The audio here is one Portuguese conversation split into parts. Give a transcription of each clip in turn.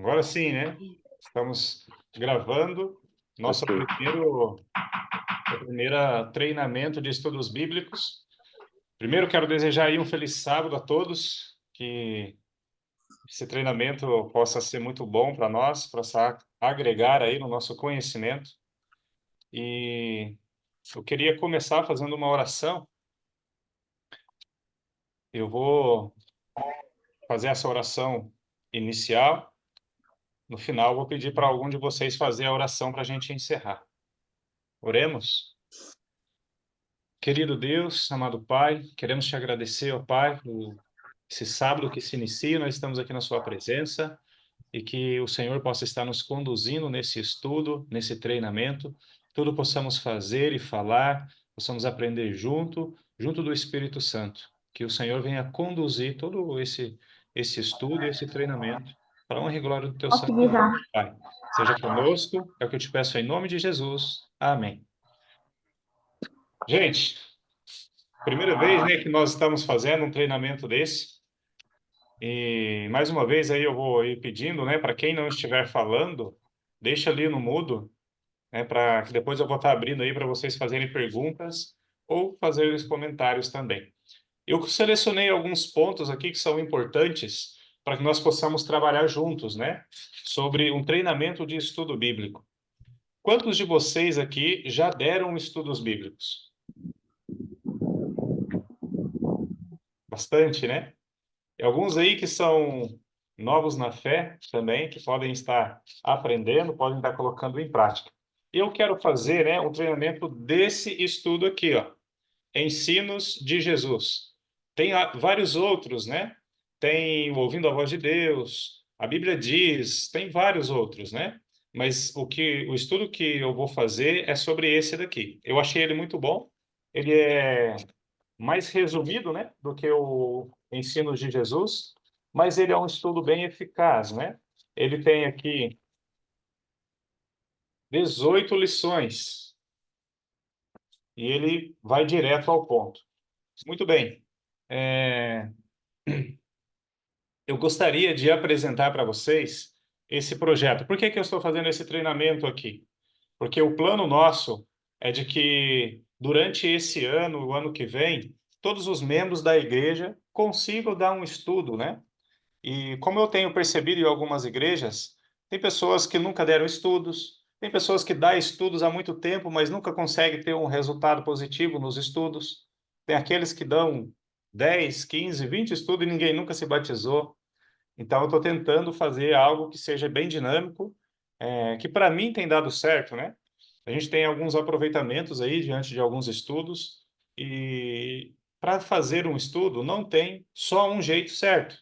Agora sim, né? Estamos gravando nosso Ok. primeiro treinamento de estudos bíblicos. Primeiro, quero desejar aí um feliz sábado a todos, que esse treinamento possa ser muito bom para nós, possa agregar aí no nosso conhecimento. E eu queria começar fazendo uma oração. Eu vou fazer essa oração inicial. No final, vou pedir para algum de vocês fazer a oração para a gente encerrar. Oremos. Querido Deus, amado Pai, queremos te agradecer, ó Pai, por esse sábado que se inicia. Nós estamos aqui na Sua presença e que o Senhor possa estar nos conduzindo nesse estudo, nesse treinamento. Tudo possamos fazer e falar, possamos aprender junto do Espírito Santo. Que o Senhor venha conduzir todo esse estudo, esse treinamento, para a honra e glória do Teu Posso santo nome, utilizar. Pai. Seja conosco, é o que eu te peço em nome de Jesus. Amém. Gente, primeira vez, né, que nós estamos fazendo um treinamento desse. E mais uma vez aí eu vou ir pedindo, né, para quem não estiver falando, deixa ali no mudo, né, para que depois eu vou estar abrindo aí para vocês fazerem perguntas ou fazerem os comentários também. Eu selecionei alguns pontos aqui que são importantes para que nós possamos trabalhar juntos, né, sobre um treinamento de estudo bíblico. Quantos de vocês aqui já deram estudos bíblicos? Bastante, né? E alguns aí que são novos na fé também, que podem estar aprendendo, podem estar colocando em prática. Eu quero fazer, né, um treinamento desse estudo aqui, ó, Ensinos de Jesus. Tem vários outros, né? Tem o Ouvindo a Voz de Deus, a Bíblia diz, tem vários outros, né? Mas o estudo que eu vou fazer é sobre esse daqui. Eu achei ele muito bom. Ele é mais resumido, né, do que o Ensinos de Jesus, mas ele é um estudo bem eficaz, né? Ele tem aqui 18 lições e ele vai direto ao ponto. Muito bem. É, eu gostaria de apresentar para vocês esse projeto. Por que que eu estou fazendo esse treinamento aqui? Porque o plano nosso é de que durante esse ano, o ano que vem, todos os membros da igreja consigam dar um estudo, né? E como eu tenho percebido em algumas igrejas, tem pessoas que nunca deram estudos, tem pessoas que dão estudos há muito tempo, mas nunca conseguem ter um resultado positivo nos estudos. Tem aqueles que dão 10, 15, 20 estudos e ninguém nunca se batizou. Então, eu estou tentando fazer algo que seja bem dinâmico, que para mim tem dado certo, né? A gente tem alguns aproveitamentos aí diante de alguns estudos, e para fazer um estudo não tem só um jeito certo.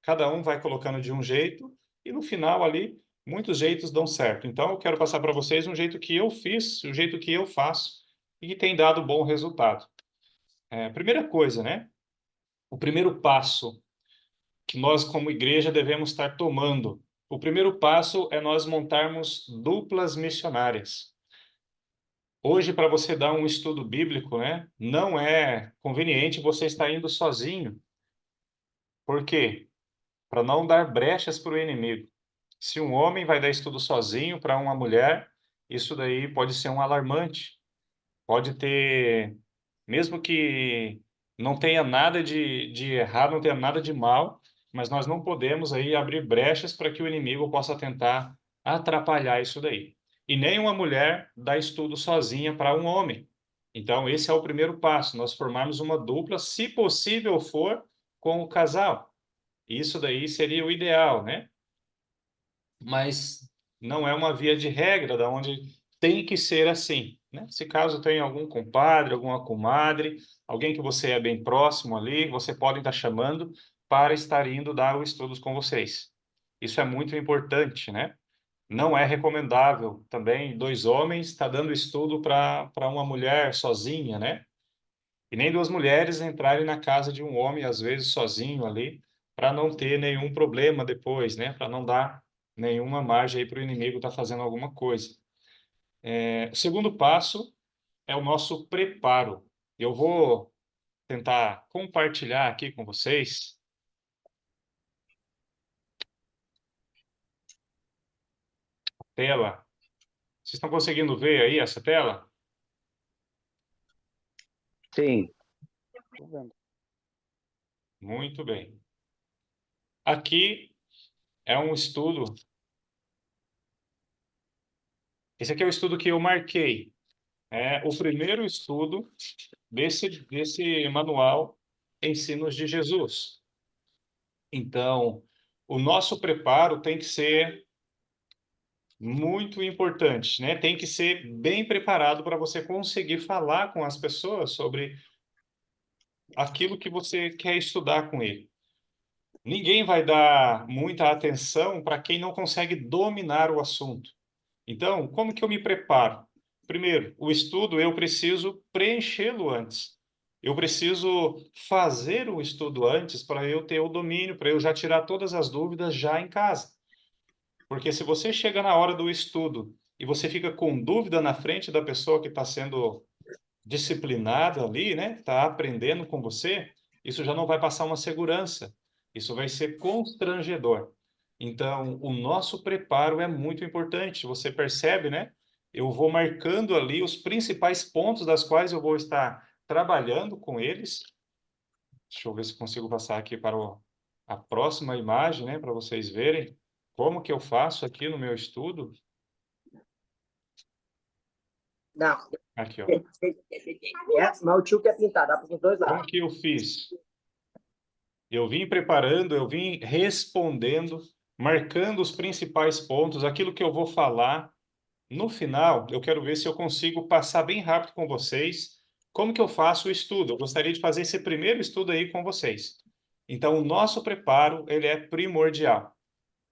Cada um vai colocando de um jeito e no final ali muitos jeitos dão certo. Então eu quero passar para vocês um jeito que eu fiz, o jeito que eu faço e que tem dado bom resultado. Primeira coisa, né? O primeiro passo que nós como igreja devemos estar tomando. O primeiro passo é nós montarmos duplas missionárias. Hoje, para você dar um estudo bíblico, né, não é conveniente você estar indo sozinho. Por quê? Para não dar brechas para o inimigo. Se um homem vai dar estudo sozinho para uma mulher, isso daí pode ser um alarmante. Pode ter, mesmo que não tenha nada de errado, não tenha nada de mal, mas nós não podemos aí abrir brechas para que o inimigo possa tentar atrapalhar isso daí. E nem uma mulher dá estudo sozinha para um homem. Então, esse é o primeiro passo, nós formarmos uma dupla, se possível for, com o casal. Isso daí seria o ideal, né? Mas não é uma via de regra da onde tem que ser assim, né? Se caso tem algum compadre, alguma comadre, alguém que você é bem próximo ali, você pode estar chamando para estar indo dar os estudos com vocês. Isso é muito importante, né? Não é recomendável também dois homens estar dando estudo para uma mulher sozinha, né? E nem duas mulheres entrarem na casa de um homem, às vezes sozinho ali, para não ter nenhum problema depois, né? Para não dar nenhuma margem aí para o inimigo estar fazendo alguma coisa. O segundo passo é o nosso preparo. Eu vou tentar compartilhar aqui com vocês tela. Vocês estão conseguindo ver aí essa tela? Sim. Tô vendo. Muito bem. Aqui é um estudo. Esse aqui é o estudo que eu marquei. É o primeiro estudo desse manual Ensinos de Jesus. Então, o nosso preparo tem que ser muito importante, né? Tem que ser bem preparado para você conseguir falar com as pessoas sobre aquilo que você quer estudar com ele. Ninguém vai dar muita atenção para quem não consegue dominar o assunto. Então, como que eu me preparo? Primeiro, o estudo eu preciso preenchê-lo antes. Eu preciso fazer o estudo antes para eu ter o domínio, para eu já tirar todas as dúvidas já em casa. Porque se você chega na hora do estudo e você fica com dúvida na frente da pessoa que está sendo disciplinada ali, né? Está aprendendo com você, isso já não vai passar uma segurança. Isso vai ser constrangedor. Então, o nosso preparo é muito importante. Você percebe, né? Eu vou marcando ali os principais pontos das quais eu vou estar trabalhando com eles. Deixa eu ver se consigo passar aqui para a próxima imagem, né? Para vocês verem como que eu faço aqui no meu estudo. Não. Aqui, ó. Mas o tio quer pintar, dá para os dois Como lados. que eu fiz? Eu vim preparando, eu vim respondendo, marcando os principais pontos, aquilo que eu vou falar. No final, eu quero ver se eu consigo passar bem rápido com vocês como que eu faço o estudo. Eu gostaria de fazer esse primeiro estudo aí com vocês. Então, o nosso preparo, ele é primordial.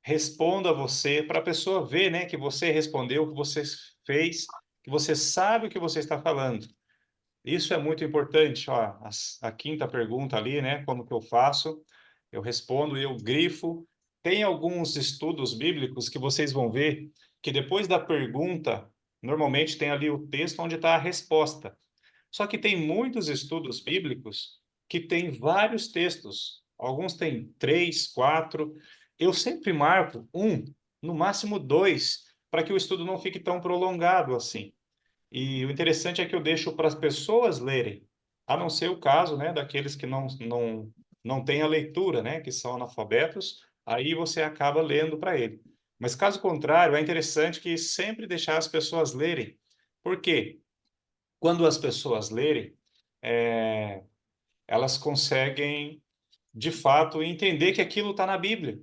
Responda você, para a pessoa ver, né, que você respondeu, que você fez, que você sabe o que você está falando. Isso é muito importante, ó, a quinta pergunta ali, né? Como que eu faço? Eu respondo, eu grifo. Tem alguns estudos bíblicos que vocês vão ver que depois da pergunta, normalmente tem ali o texto onde está a resposta. Só que tem muitos estudos bíblicos que têm vários textos. Alguns têm três, quatro. Eu sempre marco um, no máximo dois, para que o estudo não fique tão prolongado assim. E o interessante é que eu deixo para as pessoas lerem, a não ser o caso, né, daqueles que não têm a leitura, né, que são analfabetos, aí você acaba lendo para ele. Mas caso contrário, é interessante que sempre deixar as pessoas lerem. Por quê? Quando as pessoas lerem, é, elas conseguem, de fato, entender que aquilo está na Bíblia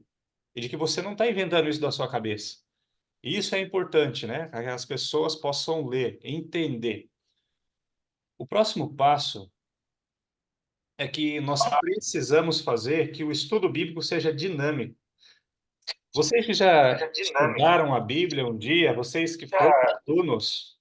e de que você não está inventando isso da sua cabeça. Isso é importante, né? Que as pessoas possam ler, entender. O próximo passo é que nós precisamos fazer que o estudo bíblico seja dinâmico. Vocês que já estudaram a Bíblia um dia, vocês que foram alunos,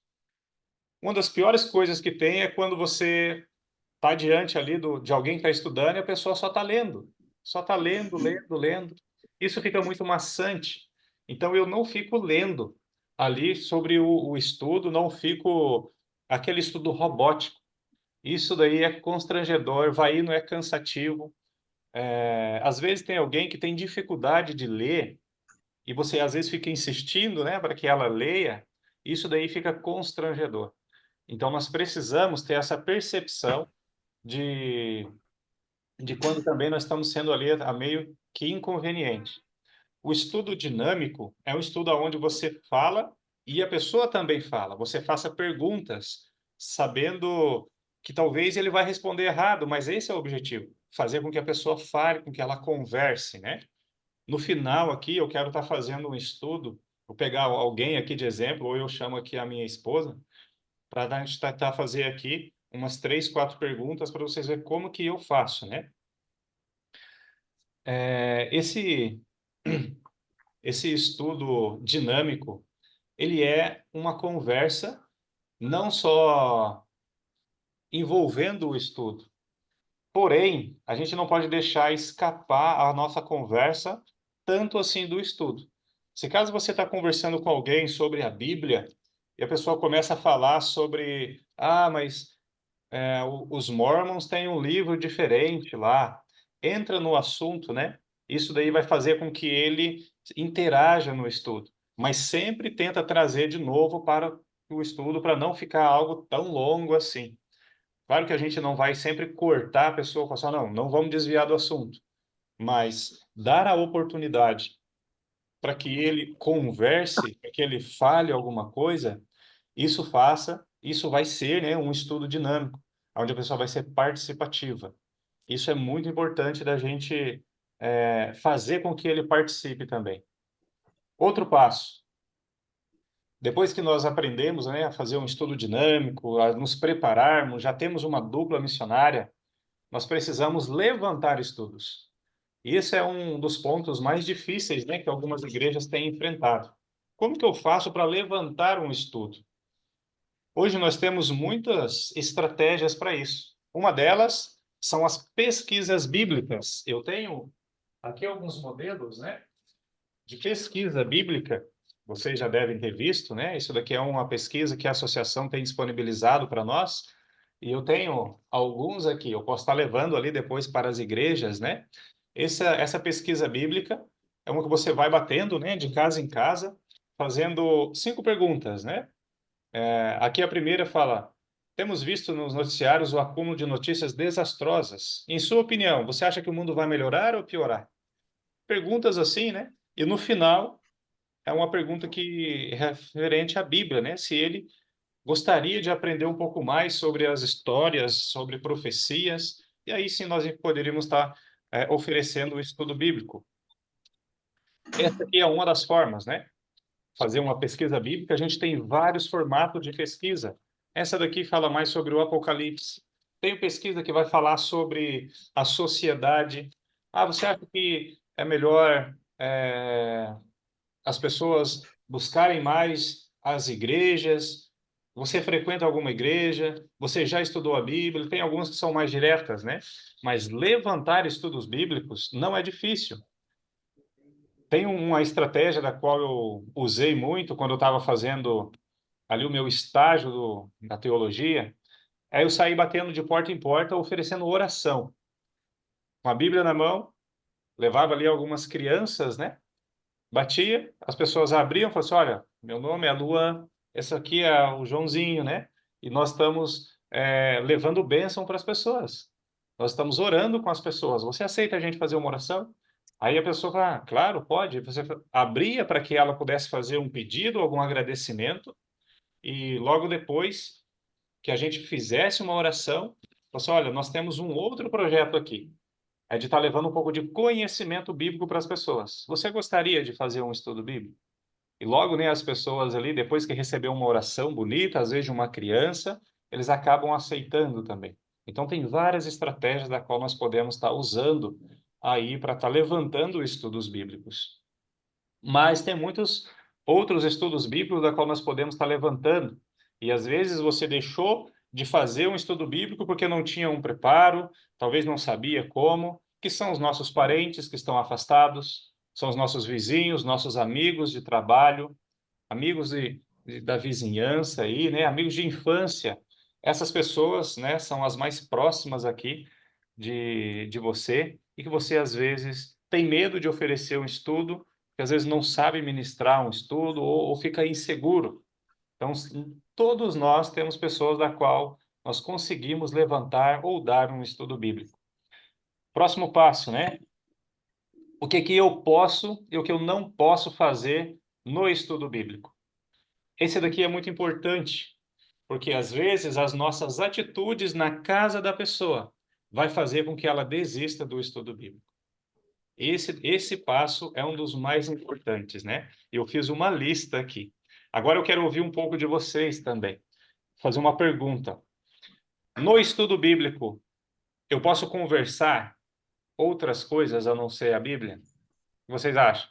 uma das piores coisas que tem é quando você está diante ali de alguém que está estudando e a pessoa só está lendo. Só está lendo, lendo, lendo. Isso fica muito maçante. Então, eu não fico lendo ali sobre o estudo, não fico aquele estudo robótico. Isso daí é constrangedor, vai indo, é cansativo. Às vezes tem alguém que tem dificuldade de ler e você às vezes fica insistindo, né, para que ela leia. Isso daí fica constrangedor. Então nós precisamos ter essa percepção de, de quando também nós estamos sendo ali a meio que inconveniente. O estudo dinâmico é um estudo onde você fala e a pessoa também fala. Você faça perguntas, sabendo que talvez ele vai responder errado, mas esse é o objetivo, fazer com que a pessoa fale, com que ela converse, né? No final aqui, eu quero estar fazendo um estudo, vou pegar alguém aqui de exemplo, ou eu chamo aqui a minha esposa, para a gente tentar fazer aqui umas três, quatro perguntas para vocês verem como que eu faço, né? Esse esse estudo dinâmico, ele é uma conversa não só envolvendo o estudo, porém, a gente não pode deixar escapar a nossa conversa tanto assim do estudo. Se caso você está conversando com alguém sobre a Bíblia e a pessoa começa a falar sobre, mas os Mormons têm um livro diferente lá, entra no assunto, né? Isso daí vai fazer com que ele interaja no estudo. mas sempre tenta trazer de novo para o estudo, para não ficar algo tão longo assim. Claro que a gente não vai sempre cortar a pessoa e falar assim, não vamos desviar do assunto, mas dar a oportunidade para que ele converse, para que ele fale alguma coisa, isso vai ser, né, um estudo dinâmico, onde a pessoa vai ser participativa. Isso é muito importante da gente fazer com que ele participe também. Outro passo, depois que nós aprendemos, né, a fazer um estudo dinâmico, a nos prepararmos, já temos uma dupla missionária, nós precisamos levantar estudos. E esse é um dos pontos mais difíceis, né, que algumas igrejas têm enfrentado. Como que eu faço para levantar um estudo? Hoje nós temos muitas estratégias para isso. Uma delas são as pesquisas bíblicas. Eu tenho aqui alguns modelos, né, de pesquisa bíblica. Vocês já devem ter visto, né? Isso daqui é uma pesquisa que a associação tem disponibilizado para nós. E eu tenho alguns aqui. Eu posso estar levando ali depois para as igrejas, né? Essa pesquisa bíblica é uma que você vai batendo, né, de casa em casa, fazendo 5 perguntas, né? Aqui a primeira fala: temos visto nos noticiários o acúmulo de notícias desastrosas. Em sua opinião, você acha que o mundo vai melhorar ou piorar? Perguntas assim, né? E no final é uma pergunta que é referente à Bíblia, né? Se ele gostaria de aprender um pouco mais sobre as histórias, sobre profecias, e aí sim nós poderíamos estar oferecendo o estudo bíblico. Essa aqui é uma das formas, né? Fazer uma pesquisa bíblica, a gente tem vários formatos de pesquisa. Essa daqui fala mais sobre o Apocalipse. Tem pesquisa que vai falar sobre a sociedade. Ah, você acha que é melhor as pessoas buscarem mais as igrejas? Você frequenta alguma igreja? Você já estudou a Bíblia? Tem algumas que são mais diretas, né? Mas levantar estudos bíblicos não é difícil. Tem uma estratégia da qual eu usei muito quando eu estava fazendo ali o meu estágio da teologia. Aí eu saí batendo de porta em porta, oferecendo oração. Com a Bíblia na mão, levava ali algumas crianças, né? Batia, as pessoas abriam e falavam assim, olha, meu nome é Luan, esse aqui é o Joãozinho, né? E nós estamos levando bênção para as pessoas. Nós estamos orando com as pessoas. Você aceita a gente fazer uma oração? Aí a pessoa fala, claro, pode. Você abria para que ela pudesse fazer um pedido, algum agradecimento, e logo depois que a gente fizesse uma oração, falou assim, olha, nós temos um outro projeto aqui, é de estar levando um pouco de conhecimento bíblico para as pessoas. Você gostaria de fazer um estudo bíblico? E logo, né, as pessoas ali, depois que receber uma oração bonita, às vezes de uma criança, eles acabam aceitando também. Então, tem várias estratégias da qual nós podemos estar usando aí para estar levantando estudos bíblicos. Mas tem muitos outros estudos bíblicos da qual nós podemos estar levantando. E às vezes você deixou de fazer um estudo bíblico porque não tinha um preparo, talvez não sabia como, que são os nossos parentes que estão afastados, são os nossos vizinhos, nossos amigos de trabalho, amigos da vizinhança aí, né? Amigos de infância. Essas pessoas, né, são as mais próximas aqui de você e que você às vezes tem medo de oferecer um estudo, que às vezes não sabe ministrar um estudo ou fica inseguro. Então, todos nós temos pessoas da qual nós conseguimos levantar ou dar um estudo bíblico. Próximo passo, né? O que que eu posso e o que eu não posso fazer no estudo bíblico? Esse daqui é muito importante, porque às vezes as nossas atitudes na casa da pessoa vai fazer com que ela desista do estudo bíblico. Esse passo é um dos mais importantes, né? Eu fiz uma lista aqui. Agora eu quero ouvir um pouco de vocês também. Fazer uma pergunta. No estudo bíblico, eu posso conversar outras coisas a não ser a Bíblia? O que vocês acham?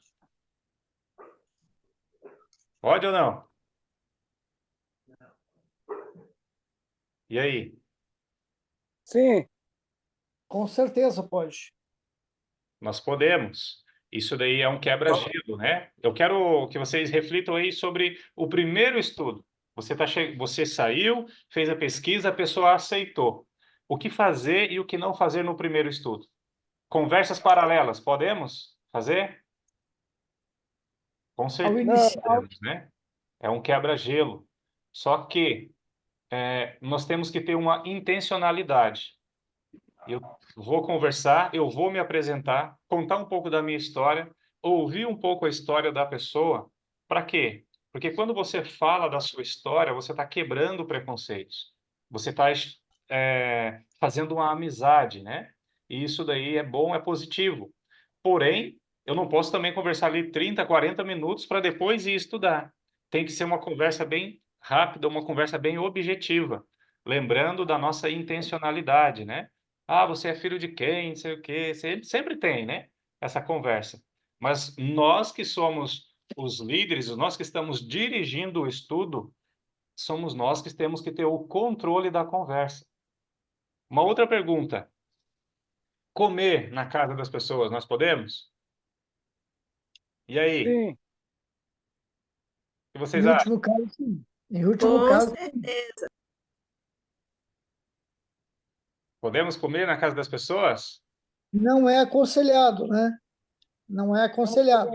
Pode ou não? E aí? Sim, Com certeza pode. Nós podemos. Isso daí é um quebra-gelo, né? Eu quero que vocês reflitam aí sobre o primeiro estudo. Você saiu, fez a pesquisa, a pessoa aceitou. O que fazer e o que não fazer no primeiro estudo? Conversas paralelas, podemos fazer? Com certeza inicial. temos, né? É um quebra-gelo. Só que nós temos que ter uma intencionalidade. Eu vou conversar, eu vou me apresentar, contar um pouco da minha história, ouvir um pouco a história da pessoa. Para quê? Porque quando você fala da sua história, você está quebrando preconceitos. Você está fazendo uma amizade, né? E isso daí é bom, é positivo. Porém, eu não posso também conversar ali 30, 40 minutos para depois ir estudar. Tem que ser uma conversa bem rápida, uma conversa bem objetiva, lembrando da nossa intencionalidade, né? Ah, você é filho de quem? Não sei o quê. Sempre tem, né? Essa conversa. Mas nós que somos os líderes, nós que estamos dirigindo o estudo, somos nós que temos que ter o controle da conversa. Uma outra pergunta: comer na casa das pessoas, nós podemos? E aí, o Sim. que vocês Em acham? último caso, sim. Em último Com caso, certeza. Podemos comer na casa das pessoas? não é aconselhado, né? Não é aconselhado.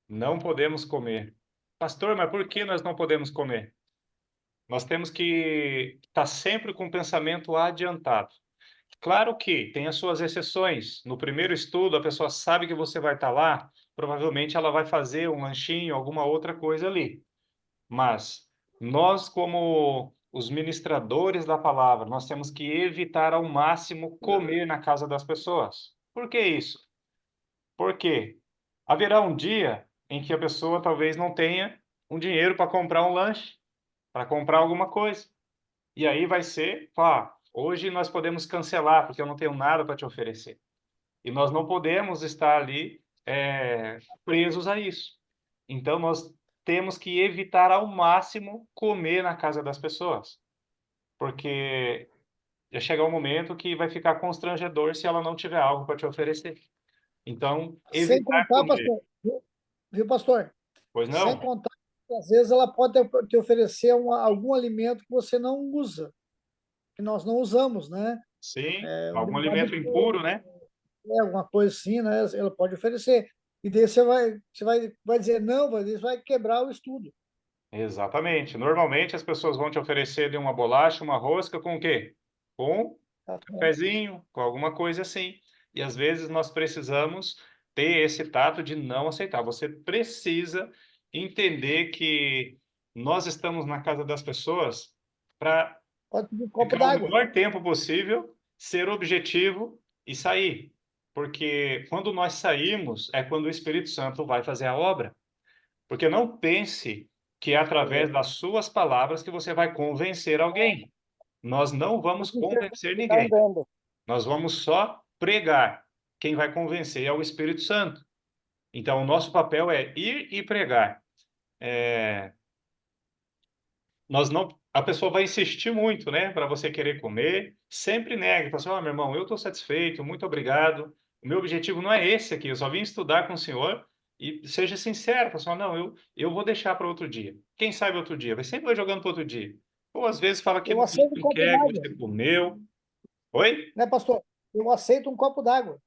Não podemos comer. Pastor, mas por que nós não podemos comer? Nós temos que estar sempre com o pensamento adiantado. Claro que tem as suas exceções. No primeiro estudo, a pessoa sabe que você vai estar lá, provavelmente ela vai fazer um lanchinho, alguma outra coisa ali. Mas nós, como os ministradores da palavra, nós temos que evitar ao máximo comer na casa das pessoas. Por que isso? Porque haverá um dia em que a pessoa talvez não tenha um dinheiro para comprar um lanche, para comprar alguma coisa. E aí vai ser, hoje nós podemos cancelar, porque eu não tenho nada para te oferecer. E nós não podemos estar ali presos a isso. Então, nós temos que evitar ao máximo comer na casa das pessoas, porque já chegar um momento que vai ficar constrangedor se ela não tiver algo para te oferecer. Então, Sem evitar contar, comer. pastor, viu, pastor? Pois Sem não? contar que às vezes ela pode te oferecer algum alimento que você não usa, que nós não usamos, né? Sim, É, um algum derivado alimento impuro, né? alguma coisa assim, né? Ela pode oferecer. E daí vai dizer não, isso vai quebrar o estudo. Exatamente. Normalmente as pessoas vão te oferecer ali uma bolacha, uma rosca com o quê? Com Tá certo? cafezinho, com alguma coisa assim. E às vezes nós precisamos ter esse tato de não aceitar. Você precisa entender que nós estamos na casa das pessoas para Pode pedir um copo ficar o d'água. menor tempo possível, ser objetivo e sair. Porque quando nós saímos é quando o Espírito Santo vai fazer a obra. Porque não pense que é através das suas palavras que você vai convencer alguém. Nós não vamos convencer Está ninguém. andando. Nós vamos só pregar. Quem vai convencer é o Espírito Santo. Então, o nosso papel é ir e pregar. Nós não, a pessoa vai insistir muito, né, para você querer comer. Sempre negue, fala assim, meu irmão, eu estou satisfeito, muito obrigado. O meu objetivo não é esse aqui, eu só vim estudar com o senhor e seja sincero, fala assim, não, eu vou deixar para outro dia. Quem sabe outro dia? Vai sempre vai jogando para outro dia. Ou às vezes fala que Eu não, aceito um não copo quer, que d'água, você comeu. Oi? né, pastor? Eu aceito um copo d'água. Copo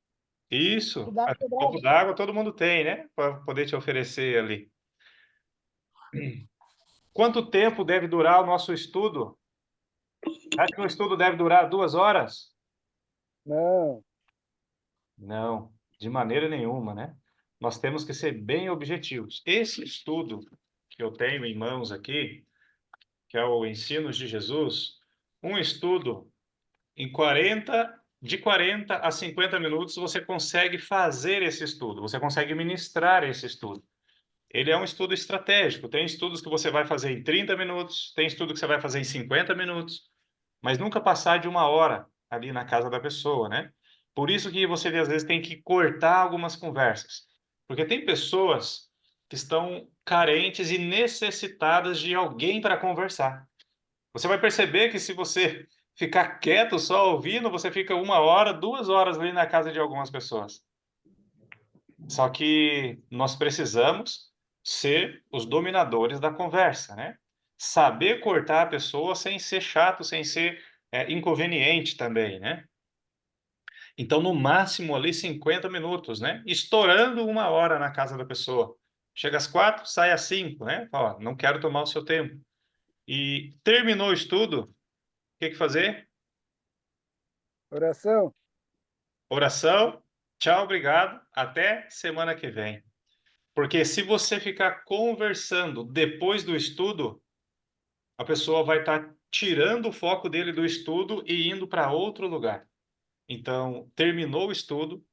Isso. d'água Um copo quebrado. d'água todo mundo tem, né? Para poder te oferecer ali. Quanto tempo deve durar o nosso estudo? Acha que o estudo deve durar 2 horas? Não. Não, de maneira nenhuma, né? Nós temos que ser bem objetivos. Esse estudo que eu tenho em mãos aqui, que é o Ensinos de Jesus, um estudo de 40 a 50 minutos, você consegue fazer esse estudo, você consegue ministrar esse estudo. Ele é um estudo estratégico. Tem estudos que você vai fazer em 30 minutos, tem estudo que você vai fazer em 50 minutos, mas nunca passar de 1 hora ali na casa da pessoa, né? Por isso que você às vezes tem que cortar algumas conversas, porque tem pessoas que estão carentes e necessitadas de alguém para conversar. Você vai perceber que se você ficar quieto só ouvindo, você fica 1 hora, 2 horas ali na casa de algumas pessoas. Só que nós precisamos ser os dominadores da conversa, né? Saber cortar a pessoa sem ser chato, sem ser inconveniente também, né? Então, no máximo ali 50 minutos, né? Estourando 1 hora na casa da pessoa. Chega às 4, sai às 5, né? Ó, não quero tomar o seu tempo. E terminou o estudo, o que fazer? Oração. Oração, tchau, obrigado, até semana que vem. Porque se você ficar conversando depois do estudo, a pessoa vai estar tirando o foco dele do estudo e indo para outro lugar. Então, terminou o estudo,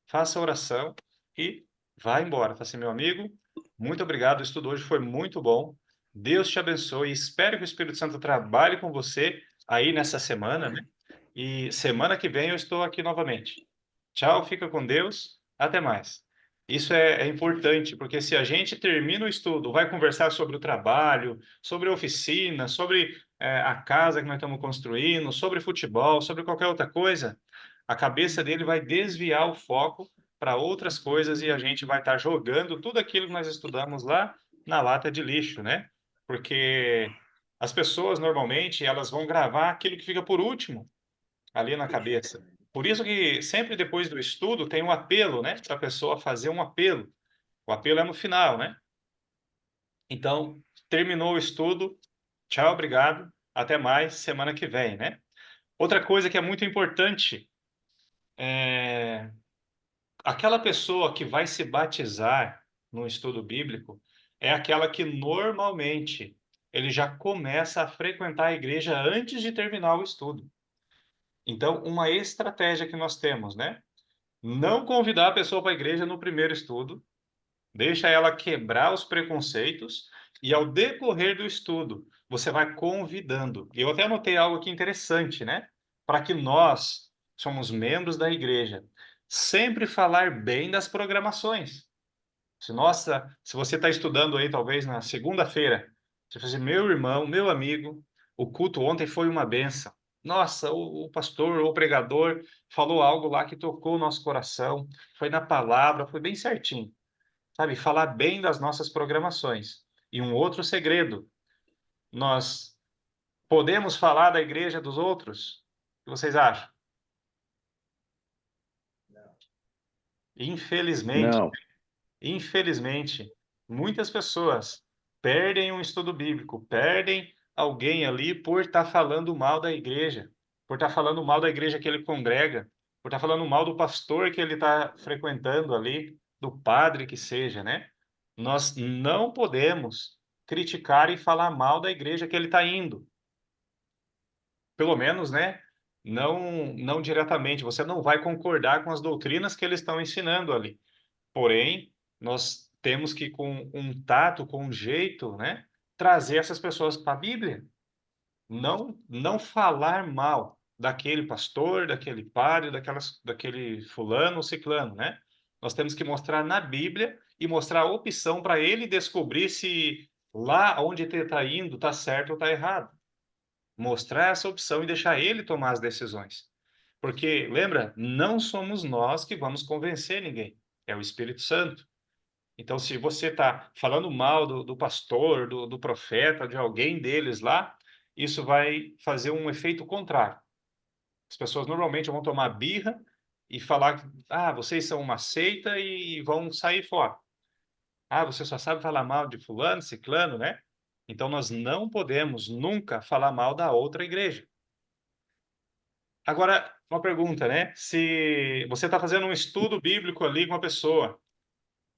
faça a oração e vá embora. Tá assim, meu amigo? Muito obrigado. O estudo hoje foi muito bom. Deus te abençoe. Espero que o Espírito Santo trabalhe com você aí nessa semana, né? E semana que vem eu estou aqui novamente. Tchau, fica com Deus. Até mais. Isso é importante, porque se a gente termina o estudo, vai conversar sobre o trabalho, sobre a oficina, sobre a casa que nós estamos construindo, sobre futebol, sobre qualquer outra coisa, a cabeça dele vai desviar o foco para outras coisas e a gente vai estar jogando tudo aquilo que nós estudamos lá na lata de lixo, né? Porque as pessoas normalmente elas vão gravar aquilo que fica por último ali na cabeça. Por isso que sempre depois do estudo tem um apelo, né? Para a pessoa fazer um apelo. O apelo é no final, né? Então, terminou o estudo. Tchau, obrigado. Até mais semana que vem, né? Outra coisa que é muito importante é aquela pessoa que vai se batizar no estudo bíblico é aquela que normalmente ele já começa a frequentar a igreja antes de terminar o estudo. Então, uma estratégia que nós temos, né? Não convidar a pessoa para a igreja no primeiro estudo, deixa ela quebrar os preconceitos e ao decorrer do estudo, você vai convidando. Eu até anotei algo aqui interessante, né? Para que nós, somos membros da igreja, sempre falar bem das programações. Nossa, se você está estudando aí, talvez na segunda-feira, você vai dizer, meu irmão, meu amigo, o culto ontem foi uma benção. Nossa, o pastor, o pregador falou algo lá que tocou o nosso coração, foi na palavra, foi bem certinho. Sabe, falar bem das nossas programações. E um outro segredo, nós podemos falar da igreja dos outros? O que vocês acham? Infelizmente, Não, infelizmente, muitas pessoas perdem um estudo bíblico, perdem alguém ali por estar falando mal da igreja, por estar falando mal da igreja que ele congrega, por estar falando mal do pastor que ele está frequentando ali, do padre que seja, né? Nós não podemos criticar e falar mal da igreja que ele está indo. Pelo menos, né? Não diretamente. Você não vai concordar com as doutrinas que eles estão ensinando ali. Porém, nós temos que, com um tato, com um jeito, né, trazer essas pessoas para a Bíblia. Não falar mal daquele pastor, daquele padre, daquele fulano ou ciclano, né? Nós temos que mostrar na Bíblia e mostrar a opção para ele descobrir se lá onde ele está indo está certo ou está errado. Mostrar essa opção e deixar ele tomar as decisões. Porque, lembra, não somos nós que vamos convencer ninguém, é o Espírito Santo. Então, se você está falando mal do pastor, do profeta, de alguém deles lá, isso vai fazer um efeito contrário. As pessoas normalmente vão tomar birra e falar, ah, vocês são uma seita e vão sair fora. Ah, você só sabe falar mal de fulano, ciclano, né? Então, nós não podemos nunca falar mal da outra igreja. Agora, uma pergunta, né? Se você está fazendo um estudo bíblico ali com uma pessoa,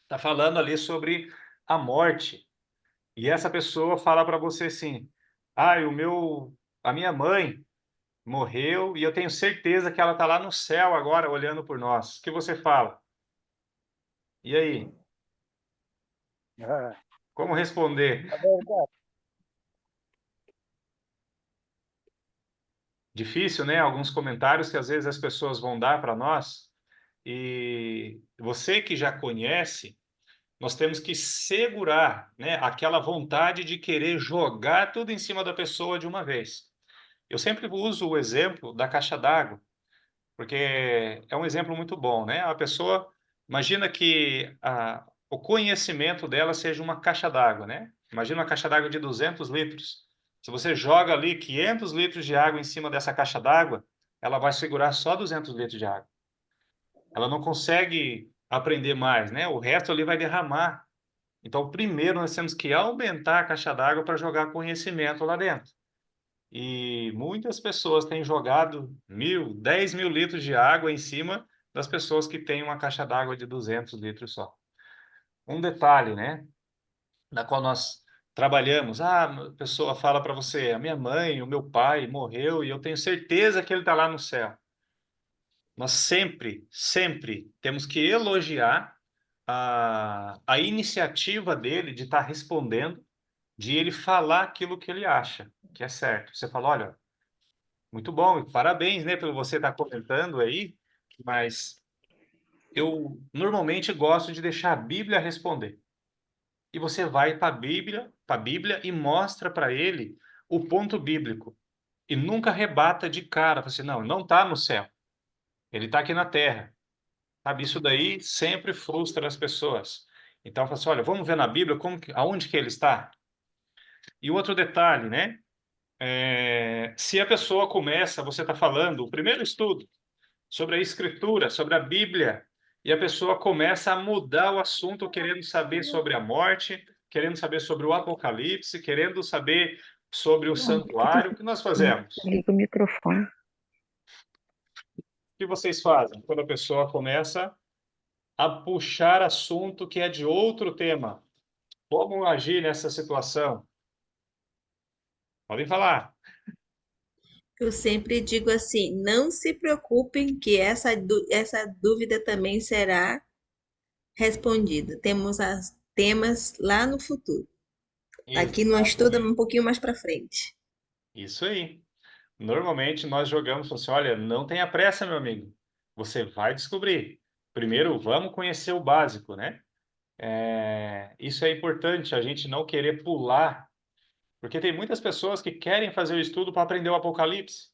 está falando ali sobre a morte, e essa pessoa fala para você assim: "Ah, a minha mãe morreu e eu tenho certeza que ela está lá no céu agora olhando por nós". O que você fala? E aí, Ah, como responder? é verdade. Difícil, né? Alguns comentários que às vezes as pessoas vão dar para nós. E você que já conhece, nós temos que segurar, né, aquela vontade de querer jogar tudo em cima da pessoa de uma vez. Eu sempre uso o exemplo da caixa d'água, porque é um exemplo muito bom, né? A pessoa, imagina que o conhecimento dela seja uma caixa d'água, né? Imagina uma caixa d'água de 200 litros. Se você joga ali 500 litros de água em cima dessa caixa d'água, ela vai segurar só 200 litros de água. Ela não consegue aprender mais, né? O resto ali vai derramar. Então, primeiro nós temos que aumentar a caixa d'água para jogar conhecimento lá dentro. E muitas pessoas têm jogado 10 mil litros de água em cima das pessoas que têm uma caixa d'água de 200 litros só. Um detalhe, né, na qual nós trabalhamos. A pessoa fala para você, a minha mãe, o meu pai morreu e eu tenho certeza que ele está lá no céu. Nós sempre, sempre temos que elogiar a iniciativa dele de estar respondendo, de ele falar aquilo que ele acha que é certo. Você fala, olha, muito bom, e parabéns, né, pelo você estar comentando aí, mas eu normalmente gosto de deixar a Bíblia responder. E você vai para a Bíblia e mostra para ele o ponto bíblico. E nunca rebata de cara, fala assim, não, ele não está no céu, ele está aqui na terra. Sabe, isso daí sempre frustra as pessoas. Então, fala assim, olha, vamos ver na Bíblia aonde que ele está. E outro detalhe, né? Se a pessoa começa, você está falando, o primeiro estudo sobre a Escritura, sobre a Bíblia, e a pessoa começa a mudar o assunto, querendo saber sobre a morte, querendo saber sobre o Apocalipse, querendo saber sobre o santuário, o que nós fazemos? Liga o microfone. O que vocês fazem quando a pessoa começa a puxar assunto que é de outro tema? Como agir nessa situação? Podem falar. Eu sempre digo assim: não se preocupem, que essa dúvida também será respondida. Temos as temas lá no futuro. Aqui no estudo um pouquinho mais para frente. Isso aí. Normalmente nós jogamos assim, olha, não tenha pressa, meu amigo. Você vai descobrir. Primeiro, vamos conhecer o básico, né? Isso é importante, a gente não querer pular, porque tem muitas pessoas que querem fazer o estudo para aprender o Apocalipse,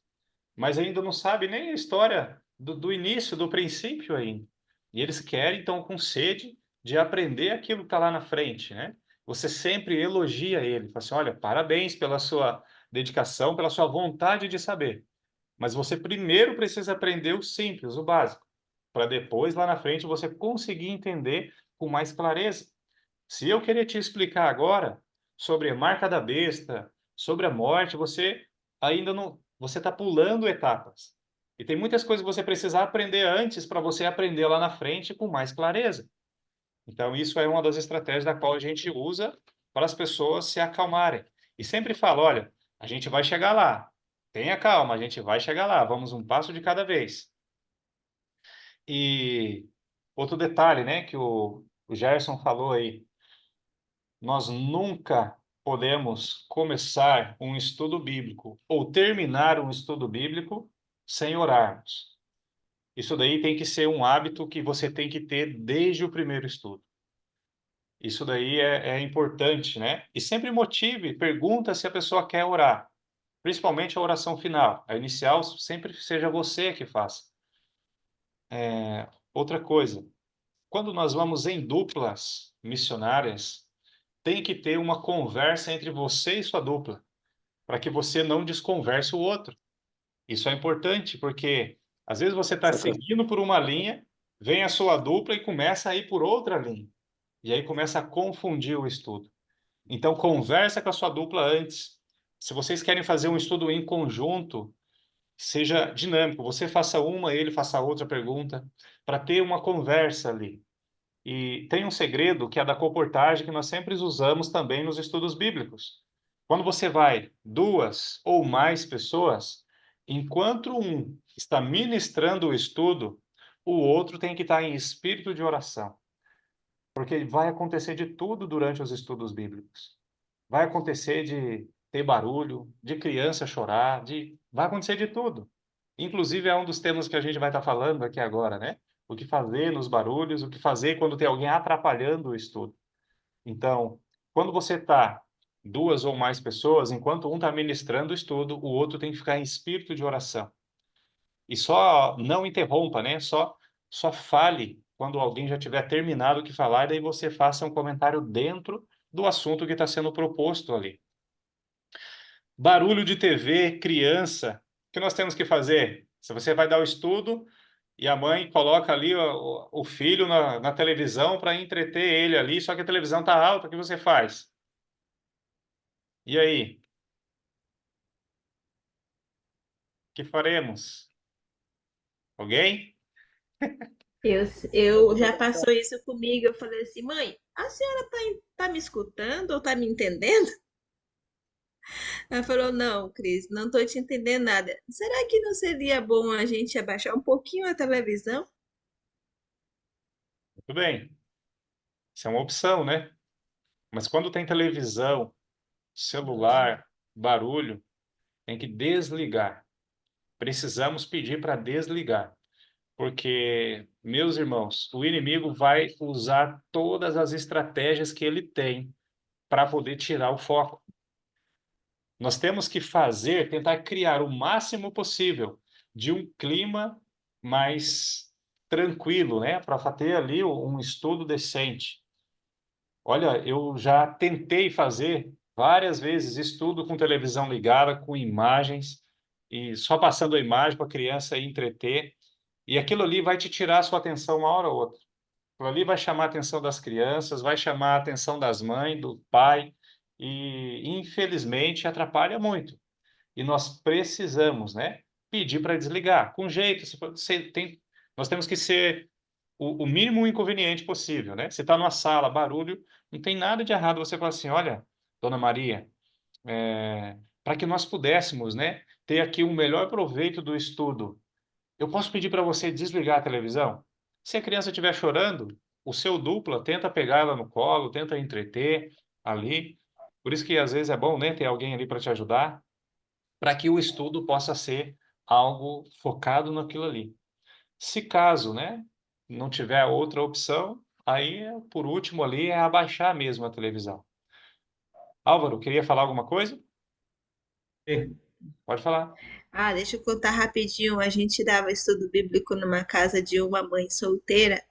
mas ainda não sabe nem a história do início, do princípio ainda. E eles querem, então, com sede de aprender aquilo que está lá na frente, né? Você sempre elogia ele, fala assim, olha, parabéns pela sua dedicação, pela sua vontade de saber. Mas você primeiro precisa aprender o simples, o básico, para depois, lá na frente, você conseguir entender com mais clareza. Se eu querer te explicar agora sobre a marca da besta, sobre a morte, você ainda não, você está pulando etapas. E tem muitas coisas que você precisa aprender antes para você aprender lá na frente com mais clareza. Então, isso é uma das estratégias da qual a gente usa para as pessoas se acalmarem. E sempre falo, olha, a gente vai chegar lá. Tenha calma, a gente vai chegar lá. Vamos um passo de cada vez. E outro detalhe, né, que o Gerson falou aí, nós nunca podemos começar um estudo bíblico ou terminar um estudo bíblico sem orarmos. Isso daí tem que ser um hábito que você tem que ter desde o primeiro estudo. Isso daí é importante, né? E sempre motive, pergunta se a pessoa quer orar, principalmente a oração final. A inicial sempre seja você que faça. Outra coisa, quando nós vamos em duplas missionárias, tem que ter uma conversa entre você e sua dupla, para que você não desconverse o outro. Isso é importante, porque às vezes você está seguindo por uma linha, vem a sua dupla e começa a ir por outra linha. E aí começa a confundir o estudo. Então, conversa com a sua dupla antes. Se vocês querem fazer um estudo em conjunto, seja dinâmico. Você faça uma, ele faça outra pergunta, para ter uma conversa ali. E tem um segredo que é da comportagem que nós sempre usamos também nos estudos bíblicos. Quando você vai duas ou mais pessoas, enquanto um está ministrando o estudo, o outro tem que estar em espírito de oração. Porque vai acontecer de tudo durante os estudos bíblicos. Vai acontecer de ter barulho, de criança chorar, vai acontecer de tudo. Inclusive é um dos temas que a gente vai estar falando aqui agora, né? O que fazer nos barulhos, o que fazer quando tem alguém atrapalhando o estudo. Então, quando você está duas ou mais pessoas, enquanto um está ministrando o estudo, o outro tem que ficar em espírito de oração. E só não interrompa, né? Só fale quando alguém já tiver terminado o que falar, e daí você faça um comentário dentro do assunto que está sendo proposto ali. Barulho de TV, criança, o que nós temos que fazer? Se você vai dar o estudo e a mãe coloca ali o filho na televisão para entreter ele ali, só que a televisão está alta, o que você faz? E aí? O que faremos? Alguém? Eu, eu já passou isso comigo. Eu falei assim, mãe, a senhora tá me escutando ou tá me entendendo? Ela falou, não, Cris, não tô te entendendo nada. Será que não seria bom a gente abaixar um pouquinho a televisão? Tudo bem. Isso é uma opção, né? Mas quando tem televisão, celular, barulho, tem que desligar. Precisamos pedir para desligar. Porque, meus irmãos, o inimigo vai usar todas as estratégias que ele tem para poder tirar o foco. Nós temos que tentar criar o máximo possível de um clima mais tranquilo, né? Para ter ali um estudo decente. Olha, eu já tentei fazer várias vezes estudo com televisão ligada, com imagens, e só passando a imagem para a criança entreter. E aquilo ali vai te tirar a sua atenção uma hora ou outra. Aquilo ali vai chamar a atenção das crianças, vai chamar a atenção das mães, do pai, e infelizmente atrapalha muito. E nós precisamos, né, pedir para desligar. Com jeito, nós temos que ser o mínimo inconveniente possível, né? Se está numa sala, barulho, não tem nada de errado você falar assim, olha, Dona Maria, para que nós pudéssemos, né, ter aqui um melhor proveito do estudo, eu posso pedir para você desligar a televisão? Se a criança estiver chorando, o seu dupla tenta pegar ela no colo, tenta entreter ali. Por isso que às vezes é bom, né, ter alguém ali para te ajudar, para que o estudo possa ser algo focado naquilo ali. Se caso, né, não tiver outra opção, aí por último ali é abaixar mesmo a televisão. Álvaro, queria falar alguma coisa? Pode falar. Ah, deixa eu contar rapidinho. A gente dava estudo bíblico numa casa de uma mãe solteira.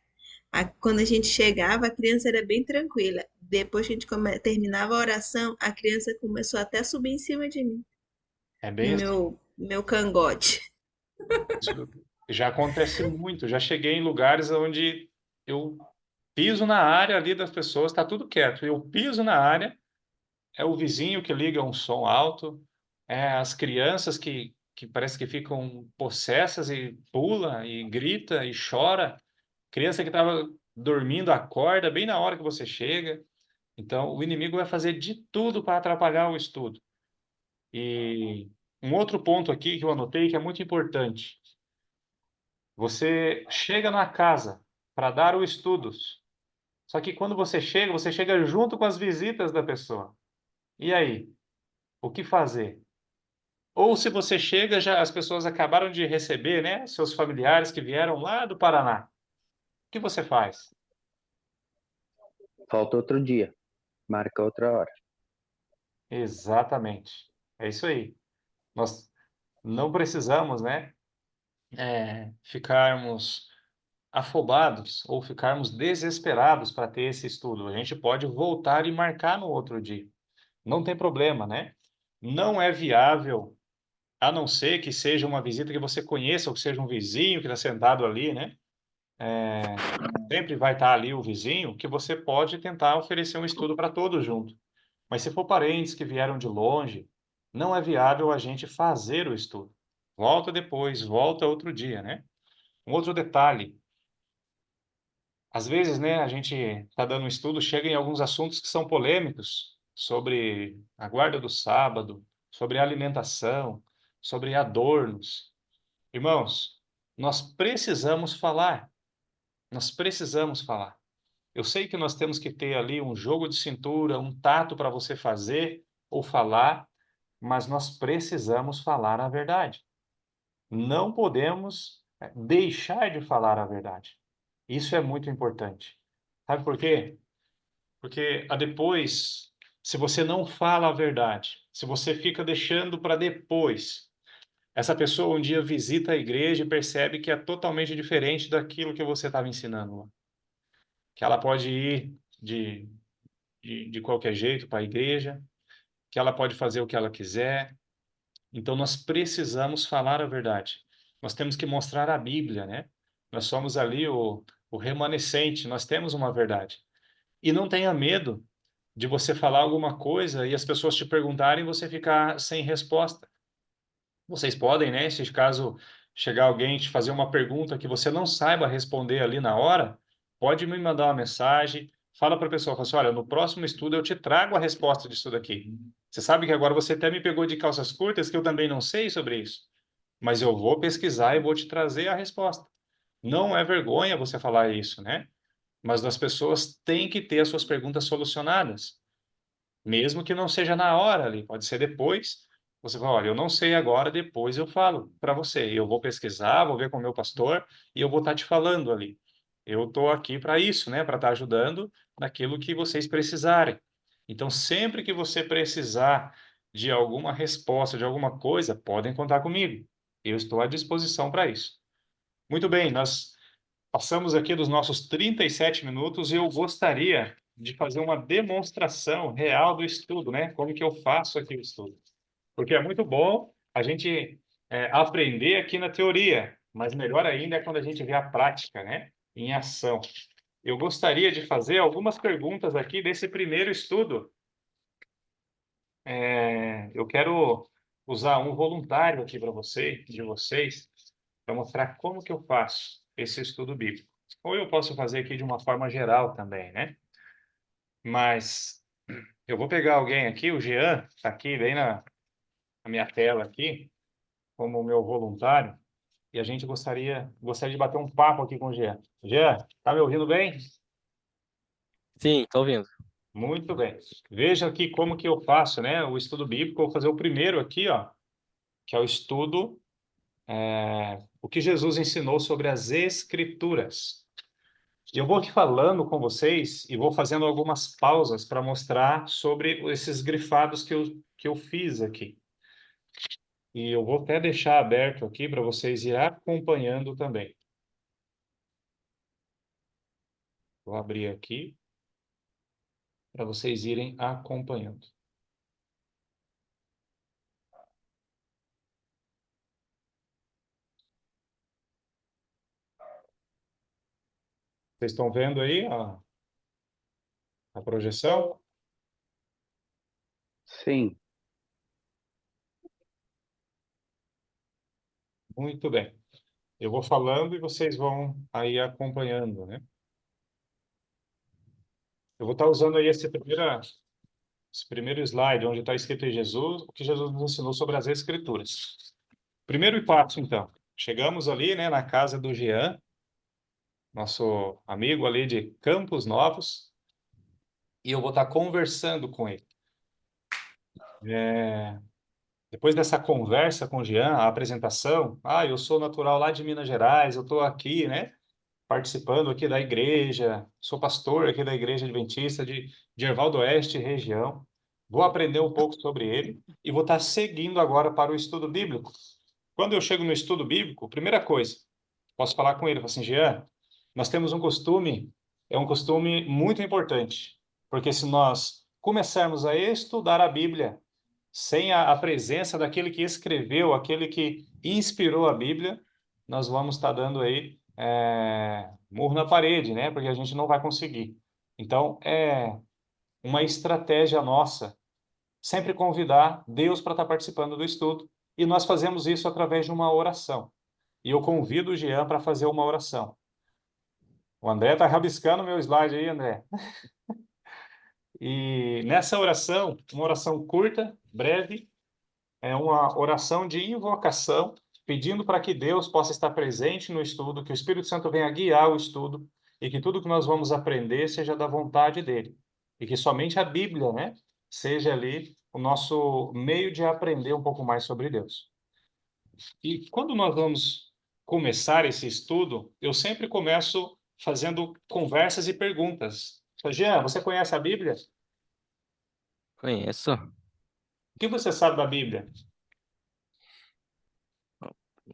Quando a gente chegava, a criança era bem tranquila. Depois que a gente terminava a oração, a criança começou até a subir em cima de mim, É no bem assim. meu cangote. Isso já acontece muito. Já cheguei em lugares onde eu piso na área ali das pessoas, está tudo quieto. Eu piso na área, é o vizinho que liga um som alto, é as crianças que parece que ficam possessas e pula e grita e chora. Criança que estava dormindo acorda bem na hora que você chega. Então, o inimigo vai fazer de tudo para atrapalhar o estudo. E um outro ponto aqui que eu anotei que é muito importante. Você chega na casa para dar os estudos. Só que quando você chega junto com as visitas da pessoa. E aí? O que fazer? Ou se você chega, já as pessoas acabaram de receber, né? Seus familiares que vieram lá do Paraná. O que você faz? Falta outro dia. Marca outra hora. Exatamente. É isso aí. Nós não precisamos, né? Ficarmos afobados ou ficarmos desesperados para ter esse estudo. A gente pode voltar e marcar no outro dia. Não tem problema, né? Não é viável, a não ser que seja uma visita que você conheça, ou que seja um vizinho que está sentado ali, né? Sempre vai estar ali o vizinho, que você pode tentar oferecer um estudo para todos junto. Mas se for parentes que vieram de longe, não é viável a gente fazer o estudo. Volta depois, volta outro dia, né? Um outro detalhe, às vezes, né, a gente está dando um estudo, chega em alguns assuntos que são polêmicos, sobre a guarda do sábado, sobre alimentação, sobre adornos. Irmãos, nós precisamos falar, nós precisamos falar. Eu sei que nós temos que ter ali um jogo de cintura, um tato para você fazer ou falar, mas nós precisamos falar a verdade. Não podemos deixar de falar a verdade. Isso é muito importante. Sabe por quê? Porque depois, se você não fala a verdade, se você fica deixando para depois, essa pessoa um dia visita a igreja e percebe que é totalmente diferente daquilo que você estava ensinando lá. Que ela pode ir de qualquer jeito para a igreja, que ela pode fazer o que ela quiser. Então nós precisamos falar a verdade. Nós temos que mostrar a Bíblia, né? Nós somos ali o remanescente, nós temos uma verdade. E não tenha medo de você falar alguma coisa e as pessoas te perguntarem e você ficar sem resposta. Vocês podem, né, se caso chegar alguém e te fazer uma pergunta que você não saiba responder ali na hora, pode me mandar uma mensagem, fala para a pessoa, fala assim, olha, no próximo estudo eu te trago a resposta disso daqui. Você sabe que agora você até me pegou de calças curtas, que eu também não sei sobre isso, mas eu vou pesquisar e vou te trazer a resposta. Não é vergonha você falar isso, né? Mas as pessoas têm que ter as suas perguntas solucionadas. Mesmo que não seja na hora ali, pode ser depois. Você fala, olha, eu não sei agora, depois eu falo para você. Eu vou pesquisar, vou ver com o meu pastor e eu vou estar te falando ali. Eu estou aqui para isso, né? Para estar ajudando naquilo que vocês precisarem. Então, sempre que você precisar de alguma resposta, de alguma coisa, podem contar comigo. Eu estou à disposição para isso. Muito bem, nós passamos aqui dos nossos 37 minutos e eu gostaria de fazer uma demonstração real do estudo, né? Como que eu faço aqui o estudo. Porque é muito bom a gente aprender aqui na teoria, mas melhor ainda é quando a gente vê a prática, né? Em ação. Eu gostaria de fazer algumas perguntas aqui desse primeiro estudo. Eu quero usar um voluntário aqui para de vocês, para mostrar como que eu faço esse estudo bíblico. Ou eu posso fazer aqui de uma forma geral também, né? Mas eu vou pegar alguém aqui, o Jean, está aqui bem na minha tela aqui, como meu voluntário, e a gente gostaria de bater um papo aqui com o Jean. Jean, tá me ouvindo bem? Sim, tô ouvindo. Muito bem. Veja aqui como que eu faço, né? O estudo bíblico. Eu vou fazer o primeiro aqui, ó, que é o estudo, o que Jesus ensinou sobre as Escrituras. E eu vou aqui falando com vocês e vou fazendo algumas pausas para mostrar sobre esses grifados que eu fiz aqui. E eu vou até deixar aberto aqui para vocês ir acompanhando também. Vou abrir aqui para vocês irem acompanhando. Vocês estão vendo aí a projeção? Sim. Muito bem. Eu vou falando e vocês vão aí acompanhando, né? Eu vou estar usando aí esse primeiro slide, onde está escrito em Jesus, o que Jesus nos ensinou sobre as Escrituras. Primeiro passo, então. Chegamos ali, né, na casa do Jean, nosso amigo ali de Campos Novos, e eu vou estar conversando com ele. Depois dessa conversa com o Jean, a apresentação, eu sou natural lá de Minas Gerais, eu estou aqui, né, participando aqui da igreja, sou pastor aqui da Igreja Adventista de Erval do Oeste, região. Vou aprender um pouco sobre ele e vou estar seguindo agora para o estudo bíblico. Quando eu chego no estudo bíblico, primeira coisa, posso falar com ele, falo assim, Jean, nós temos um costume, é um costume muito importante, porque se nós começarmos a estudar a Bíblia sem a presença daquele que escreveu, aquele que inspirou a Bíblia, nós vamos estar dando aí murro na parede, né? Porque a gente não vai conseguir. Então, é uma estratégia nossa sempre convidar Deus para estar participando do estudo, e nós fazemos isso através de uma oração. E eu convido o Jean para fazer uma oração. O André está rabiscando o meu slide aí, André. E nessa oração, uma oração curta, breve, é uma oração de invocação, pedindo para que Deus possa estar presente no estudo, que o Espírito Santo venha guiar o estudo e que tudo que nós vamos aprender seja da vontade dele. E que somente a Bíblia, né, seja ali o nosso meio de aprender um pouco mais sobre Deus. E quando nós vamos começar esse estudo, eu sempre começo fazendo conversas e perguntas. Jean, você conhece a Bíblia? Conheço. O que você sabe da Bíblia?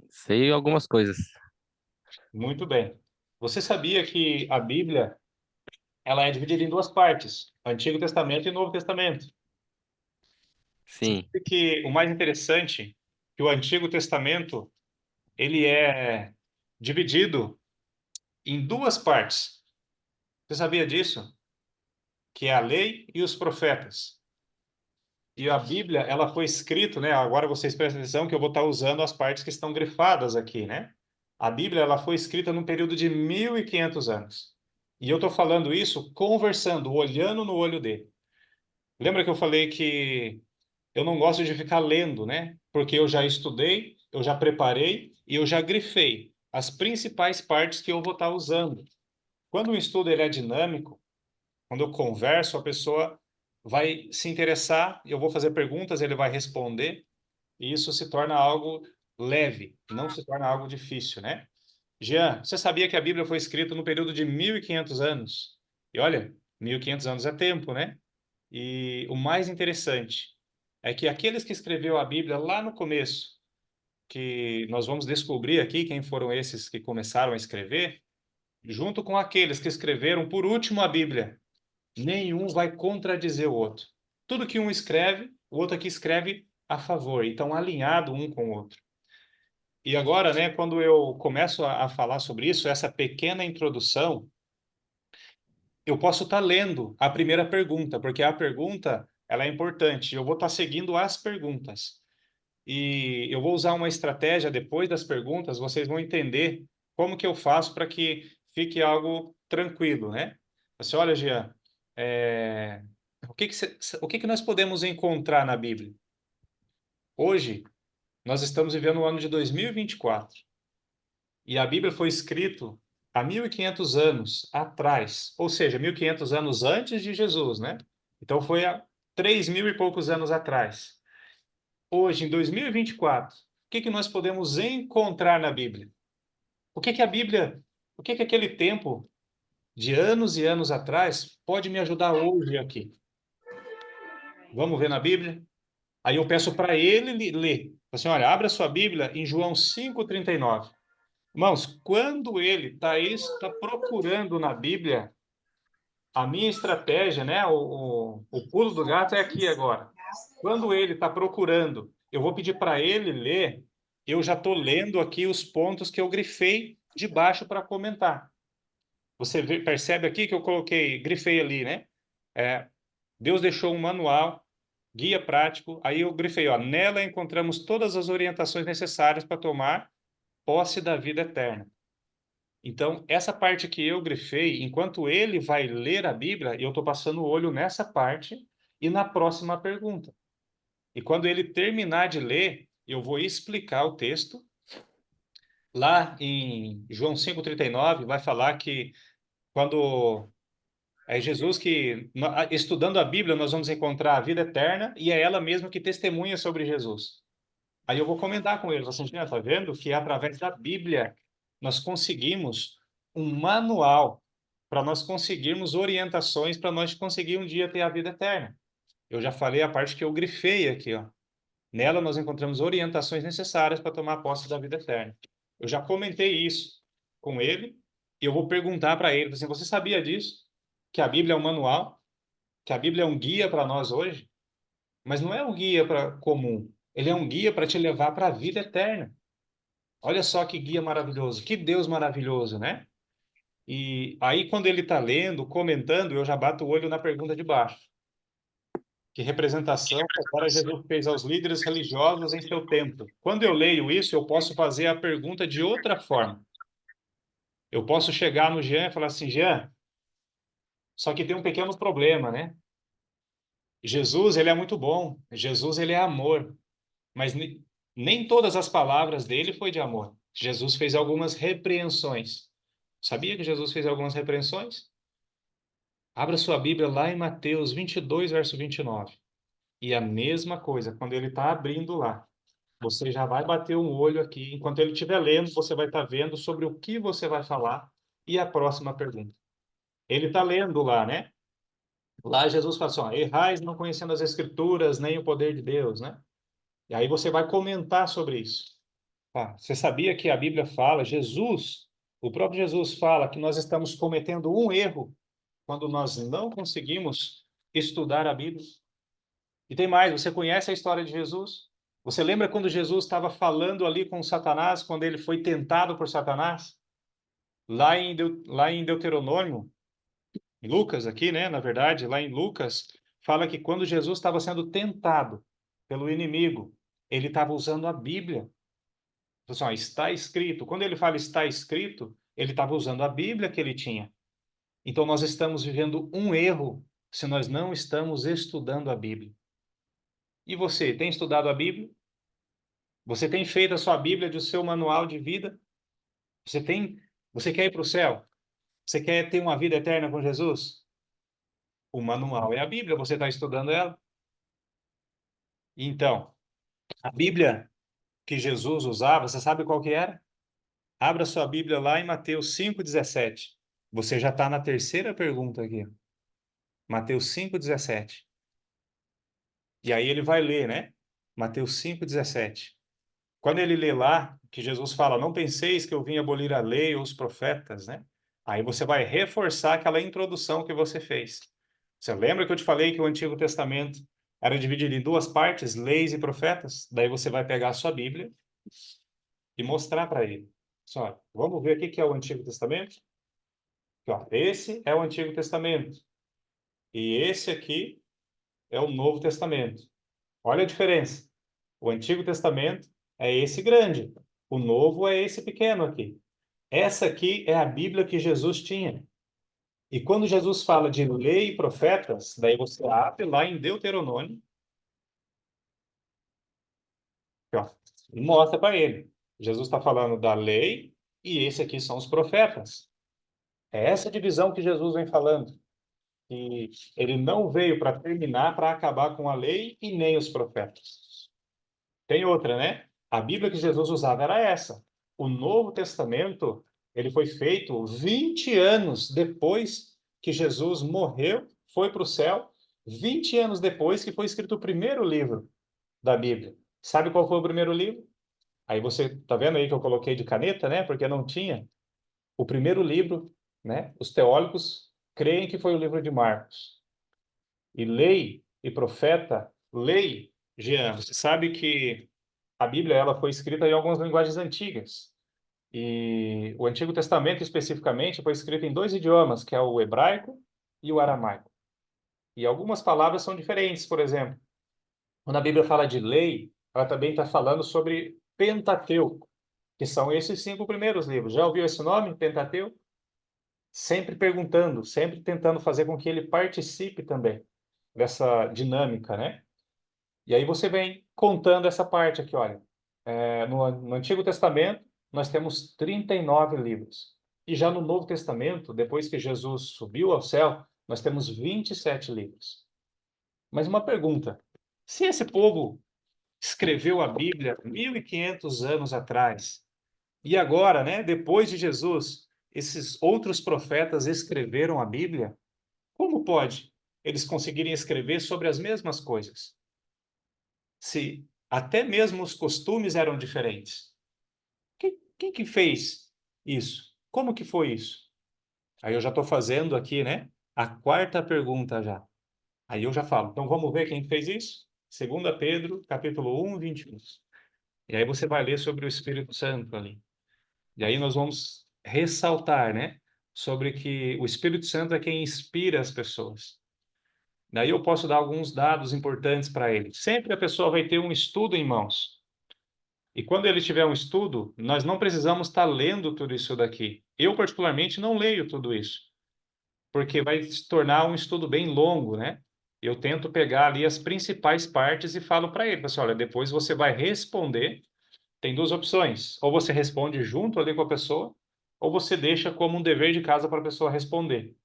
Sei algumas coisas. Muito bem. Você sabia que a Bíblia ela é dividida em duas partes, Antigo Testamento e Novo Testamento? Você Sim. sabe que o mais interessante, que o Antigo Testamento, ele é dividido em duas partes. Você sabia disso? Que é a lei e os profetas. E a Bíblia, ela foi escrita, né? Agora vocês prestem atenção que eu vou estar usando as partes que estão grifadas aqui, né? A Bíblia, ela foi escrita num período de 1.500 anos. E eu estou falando isso conversando, olhando no olho dele. Lembra que eu falei que eu não gosto de ficar lendo, né? Porque eu já estudei, eu já preparei e eu já grifei as principais partes que eu vou estar usando. Quando o estudo ele é dinâmico, quando eu converso, a pessoa vai se interessar, eu vou fazer perguntas, ele vai responder, e isso se torna algo leve, não se torna algo difícil, né? Jean, você sabia que a Bíblia foi escrita no período de 1.500 anos? E olha, 1.500 anos é tempo, né? E o mais interessante é que aqueles que escreveu a Bíblia lá no começo, que nós vamos descobrir aqui quem foram esses que começaram a escrever, junto com aqueles que escreveram por último a Bíblia, nenhum vai contradizer o outro. Tudo que um escreve, o outro aqui escreve a favor, e estão alinhados um com o outro. E agora, né, quando eu começo a falar sobre isso, essa pequena introdução, eu posso estar lendo a primeira pergunta, porque a pergunta ela é importante. Eu vou estar seguindo as perguntas. E eu vou usar uma estratégia depois das perguntas, vocês vão entender como que eu faço para que fique algo tranquilo, né? Você olha, Jean, o que que nós podemos encontrar na Bíblia? Hoje, nós estamos vivendo o ano de 2024 e a Bíblia foi escrita há 1.500 anos atrás, ou seja, 1.500 anos antes de Jesus, né? Então foi há 3.000 e poucos anos atrás. Hoje, em 2024, o que que nós podemos encontrar na Bíblia? O que que a Bíblia, o que que aquele tempo de anos e anos atrás pode me ajudar hoje aqui? Vamos ver na Bíblia? Aí eu peço para ele ler. Assim, olha, abra sua Bíblia em João 5,39. Irmãos, quando ele está procurando na Bíblia, a minha estratégia, né? O pulo do gato é aqui agora. Quando ele está procurando, eu vou pedir para ele ler, eu já estou lendo aqui os pontos que eu grifei de baixo para comentar. Você percebe aqui que eu coloquei, grifei ali, né? Deus deixou um manual, guia prático, aí eu grifei, ó, nela encontramos todas as orientações necessárias para tomar posse da vida eterna. Então, essa parte que eu grifei, enquanto ele vai ler a Bíblia, eu estou passando o olho nessa parte e na próxima pergunta. E quando ele terminar de ler, eu vou explicar o texto. Lá em João 5,39, vai falar que quando é Jesus que, estudando a Bíblia, nós vamos encontrar a vida eterna e é ela mesma que testemunha sobre Jesus. Aí eu vou comentar com ele, você já está vendo que através da Bíblia nós conseguimos um manual para nós conseguirmos orientações para nós conseguir um dia ter a vida eterna. Eu já falei a parte que eu grifei aqui, ó. Nela nós encontramos orientações necessárias para tomar posse da vida eterna. Eu já comentei isso com ele e eu vou perguntar para ele, assim, você sabia disso? Que a Bíblia é um manual? Que a Bíblia é um guia para nós hoje? Mas não é um guia para comum. Ele é um guia para te levar para a vida eterna. Olha só que guia maravilhoso, que Deus maravilhoso, né? E aí, quando ele está lendo, comentando, eu já bato o olho na pergunta de baixo. Que representação agora Jesus fez aos líderes religiosos em seu tempo. Quando eu leio isso, eu posso fazer a pergunta de outra forma. Eu posso chegar no Jean e falar assim, Jean, só que tem um pequeno problema, né? Jesus, ele é muito bom. Jesus, ele é amor. Mas nem todas as palavras dele foi de amor. Jesus fez algumas repreensões. Sabia que Jesus fez algumas repreensões? Abra sua Bíblia lá em Mateus 22, verso 29. E a mesma coisa, quando ele está abrindo lá, você já vai bater um olho aqui. Enquanto ele estiver lendo, você vai estar vendo sobre o que você vai falar e a próxima pergunta. Ele está lendo lá, né? Lá Jesus fala assim, ó, errais não conhecendo as Escrituras, nem o poder de Deus, né? E aí você vai comentar sobre isso. Tá? Você sabia que a Bíblia fala, Jesus, o próprio Jesus fala que nós estamos cometendo um erro quando nós não conseguimos estudar a Bíblia? E tem mais, você conhece a história de Jesus? Você lembra quando Jesus estava falando ali com Satanás, quando ele foi tentado por Satanás? Lá em Deuteronômio, em Lucas aqui, né? Na verdade, lá em Lucas, fala que quando Jesus estava sendo tentado pelo inimigo, ele estava usando a Bíblia. Assim, ó, está escrito. Quando ele fala está escrito, ele estava usando a Bíblia que ele tinha. Então, nós estamos vivendo um erro se nós não estamos estudando a Bíblia. E você, tem estudado a Bíblia? Você tem feito a sua Bíblia de seu manual de vida? Você quer ir para o céu? Você quer ter uma vida eterna com Jesus? O manual é a Bíblia, você está estudando ela? Então, a Bíblia que Jesus usava, você sabe qual que era? Abra sua Bíblia lá em Mateus 5,17. Você já está na terceira pergunta aqui. Mateus 5,17. E aí ele vai ler, né? Mateus 5,17. Quando ele lê lá, que Jesus fala, não penseis que eu vim abolir a lei ou os profetas, né? Aí você vai reforçar aquela introdução que você fez. Você lembra que eu te falei que o Antigo Testamento era dividido em duas partes, leis e profetas? Daí você vai pegar a sua Bíblia e mostrar para ele. Só, vamos ver o que é o Antigo Testamento? Aqui, ó, esse é o Antigo Testamento. E esse aqui é o Novo Testamento. Olha a diferença. O Antigo Testamento é esse grande. O Novo é esse pequeno aqui. Essa aqui é a Bíblia que Jesus tinha. E quando Jesus fala de lei e profetas, daí você abre lá em Deuteronômio, ó, e mostra para ele. Jesus está falando da lei e esse aqui são os profetas. É essa divisão que Jesus vem falando. E ele não veio para terminar, para acabar com a lei e nem os profetas. Tem outra, né? A Bíblia que Jesus usava era essa. O Novo Testamento, ele foi feito 20 anos depois que Jesus morreu, foi para o céu, 20 anos depois que foi escrito o primeiro livro da Bíblia. Sabe qual foi o primeiro livro? Aí você tá vendo aí que eu coloquei de caneta, né? Porque não tinha. O primeiro livro, né? Os teólogos creem que foi o livro de Marcos. E lei e profeta, lei, Jean, você sabe que a Bíblia ela foi escrita em algumas linguagens antigas. E o Antigo Testamento, especificamente, foi escrito em dois idiomas, que é o hebraico e o aramaico. E algumas palavras são diferentes, por exemplo. Quando a Bíblia fala de lei, ela também está falando sobre Pentateuco, que são esses 5 primeiros livros. Já ouviu esse nome, Pentateuco? Sempre perguntando, sempre tentando fazer com que ele participe também dessa dinâmica, né? E aí você vem contando essa parte aqui, olha. No Antigo Testamento, nós temos 39 livros. E já no Novo Testamento, depois que Jesus subiu ao céu, nós temos 27 livros. Mas uma pergunta: se esse povo escreveu a Bíblia 1.500 anos atrás, e agora, né, depois de Jesus, esses outros profetas escreveram a Bíblia, como pode eles conseguirem escrever sobre as mesmas coisas? Se até mesmo os costumes eram diferentes. Quem que fez isso? Como que foi isso? Aí eu já estou fazendo aqui, né? A quarta pergunta já. Aí eu já falo. Então vamos ver quem fez isso? 2 Pedro, capítulo 1, 21. E aí você vai ler sobre o Espírito Santo ali. E aí nós vamos ressaltar, né? Sobre que o Espírito Santo é quem inspira as pessoas. Daí eu posso dar alguns dados importantes para ele. Sempre a pessoa vai ter um estudo em mãos. E quando ele tiver um estudo, nós não precisamos estar lendo tudo isso daqui. Eu, particularmente, não leio tudo isso, porque vai se tornar um estudo bem longo, né? Eu tento pegar ali as principais partes e falo para ele, assim, olha, depois você vai responder. Tem duas opções. Ou você responde junto ali com a pessoa, ou você deixa como um dever de casa para a pessoa responder.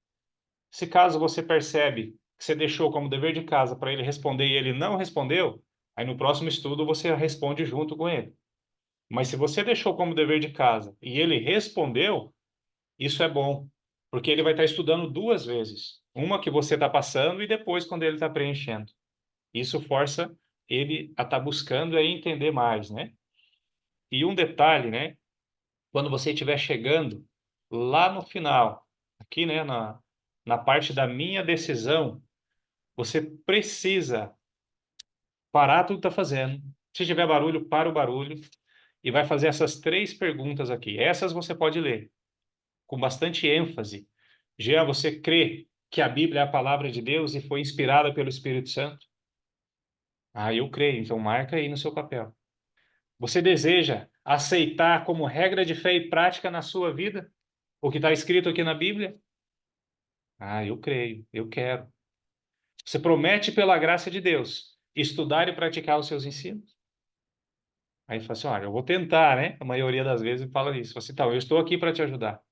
Se caso você percebe que você deixou como dever de casa para ele responder e ele não respondeu, aí no próximo estudo você responde junto com ele. Mas se você deixou como dever de casa e ele respondeu, isso é bom, porque ele vai estar estudando duas vezes. Uma que você está passando e depois quando ele está preenchendo. Isso força ele a estar buscando e entender mais, né? E um detalhe, né? Quando você estiver chegando lá no final, aqui, né, na parte da minha decisão, você precisa parar tudo que está fazendo. Se tiver barulho, para o barulho e vai fazer essas 3 perguntas aqui. Essas você pode ler. com bastante ênfase. Jean, você crê que a Bíblia é a palavra de Deus e foi inspirada pelo Espírito Santo? Ah, eu creio, então marca aí no seu papel. Você deseja aceitar como regra de fé e prática na sua vida o que está escrito aqui na Bíblia? Ah, eu creio, eu quero. Você promete, pela graça de Deus, estudar e praticar os seus ensinos? Aí fala assim, olha, eu vou tentar, né? A maioria das vezes fala isso. Fala assim, então, eu estou aqui para te ajudar.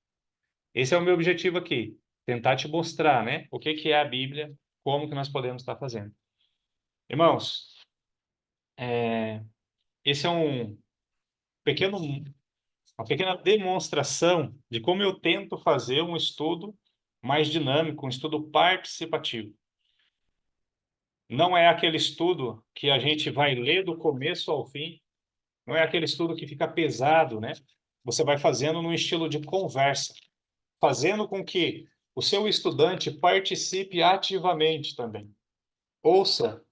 Esse é o meu objetivo aqui, tentar te mostrar, né? O que que é a Bíblia, como que nós podemos estar fazendo. Irmãos, esse é pequeno, uma pequena demonstração de como eu tento fazer um estudo mais dinâmico, um estudo participativo. Não é aquele estudo que a gente vai ler do começo ao fim, não é aquele estudo que fica pesado, né? Você vai fazendo num estilo de conversa, fazendo com que o seu estudante participe ativamente também. Ouça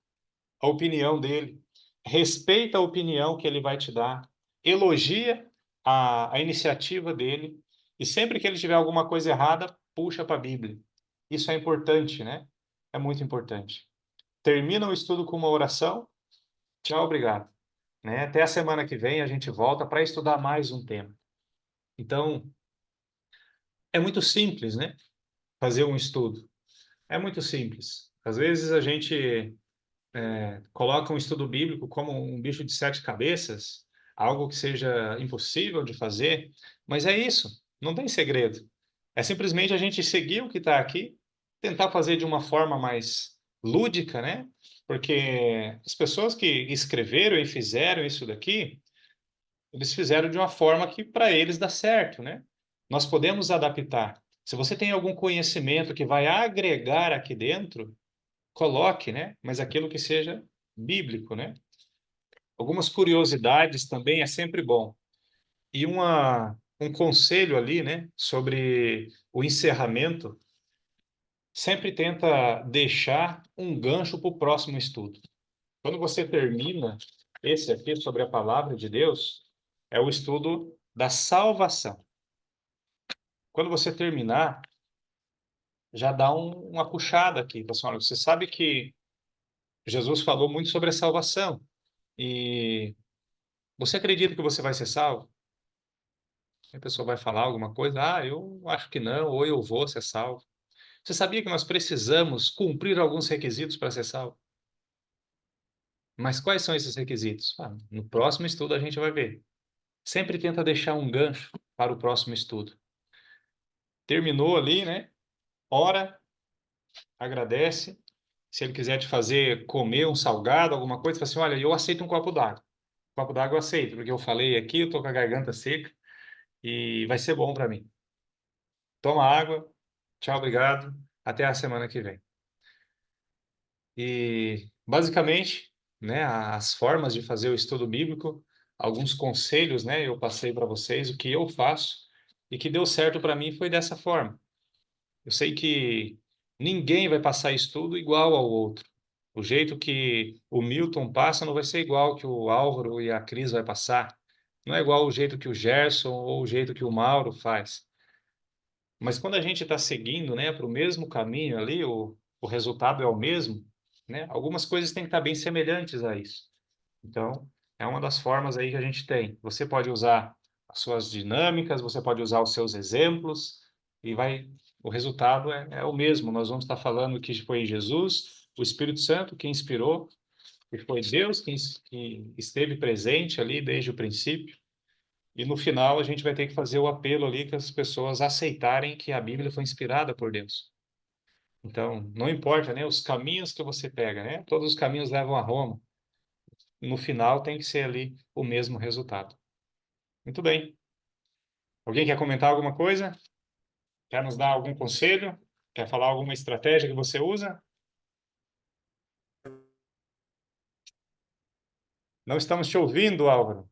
a opinião dele, respeita a opinião que ele vai te dar, elogia a iniciativa dele e sempre que ele tiver alguma coisa errada, puxa para a Bíblia. Isso é importante, né? É muito importante. Termina o estudo com uma oração. Tchau, obrigado. Né? Até a semana que vem a gente volta para estudar mais um tema. Então, é muito simples, né? Fazer um estudo. É muito simples. Às vezes a gente coloca um estudo bíblico como um bicho de sete cabeças, algo que seja impossível de fazer, mas é isso, não tem segredo. É simplesmente a gente seguir o que está aqui, tentar fazer de uma forma mais lúdica, né? Porque as pessoas que escreveram e fizeram isso daqui, eles fizeram de uma forma que para eles dá certo, né? Nós podemos adaptar. Se você tem algum conhecimento que vai agregar aqui dentro, coloque, né? Mas aquilo que seja bíblico, né? Algumas curiosidades também é sempre bom. E um conselho ali, né? Sobre o encerramento, sempre tenta deixar um gancho para o próximo estudo. Quando você termina esse aqui sobre a palavra de Deus, é o estudo da salvação. Quando você terminar, já dá uma puxada aqui, pessoal. Você sabe que Jesus falou muito sobre a salvação. E você acredita que você vai ser salvo? A pessoa vai falar alguma coisa, ah, eu acho que não, ou eu vou ser salvo. Você sabia que nós precisamos cumprir alguns requisitos para ser salvo? Mas quais são esses requisitos? Ah, no próximo estudo a gente vai ver. Sempre tenta deixar um gancho para o próximo estudo. Terminou ali, né? Ora, agradece. Se ele quiser te fazer comer um salgado, alguma coisa, fala assim, olha, eu aceito um copo d'água. Um copo d'água eu aceito, porque eu falei aqui, eu tô com a garganta seca e vai ser bom para mim. Toma água. Tchau, obrigado. Até a semana que vem. E, basicamente, né, as formas de fazer o estudo bíblico, alguns conselhos, né, eu passei para vocês, o que eu faço e que deu certo para mim foi dessa forma. Eu sei que ninguém vai passar estudo igual ao outro. O jeito que o Milton passa não vai ser igual que o Álvaro e a Cris vai passar. Não é igual o jeito que o Gerson ou o jeito que o Mauro faz. Mas quando a gente está seguindo, né, para o mesmo caminho ali, o resultado é o mesmo, né? Algumas coisas têm que estar bem semelhantes a isso. Então, é uma das formas aí que a gente tem. Você pode usar as suas dinâmicas, você pode usar os seus exemplos e o resultado é o mesmo. Nós vamos estar falando que foi Jesus, o Espírito Santo que inspirou, que foi Deus que esteve presente ali desde o princípio. E no final a gente vai ter que fazer o apelo ali que as pessoas aceitarem que a Bíblia foi inspirada por Deus. Então, não importa, né, os caminhos que você pega, né? Todos os caminhos levam a Roma. No final tem que ser ali o mesmo resultado. Muito bem. Alguém quer comentar alguma coisa? Quer nos dar algum conselho? Quer falar alguma estratégia que você usa? Não estamos te ouvindo, Álvaro.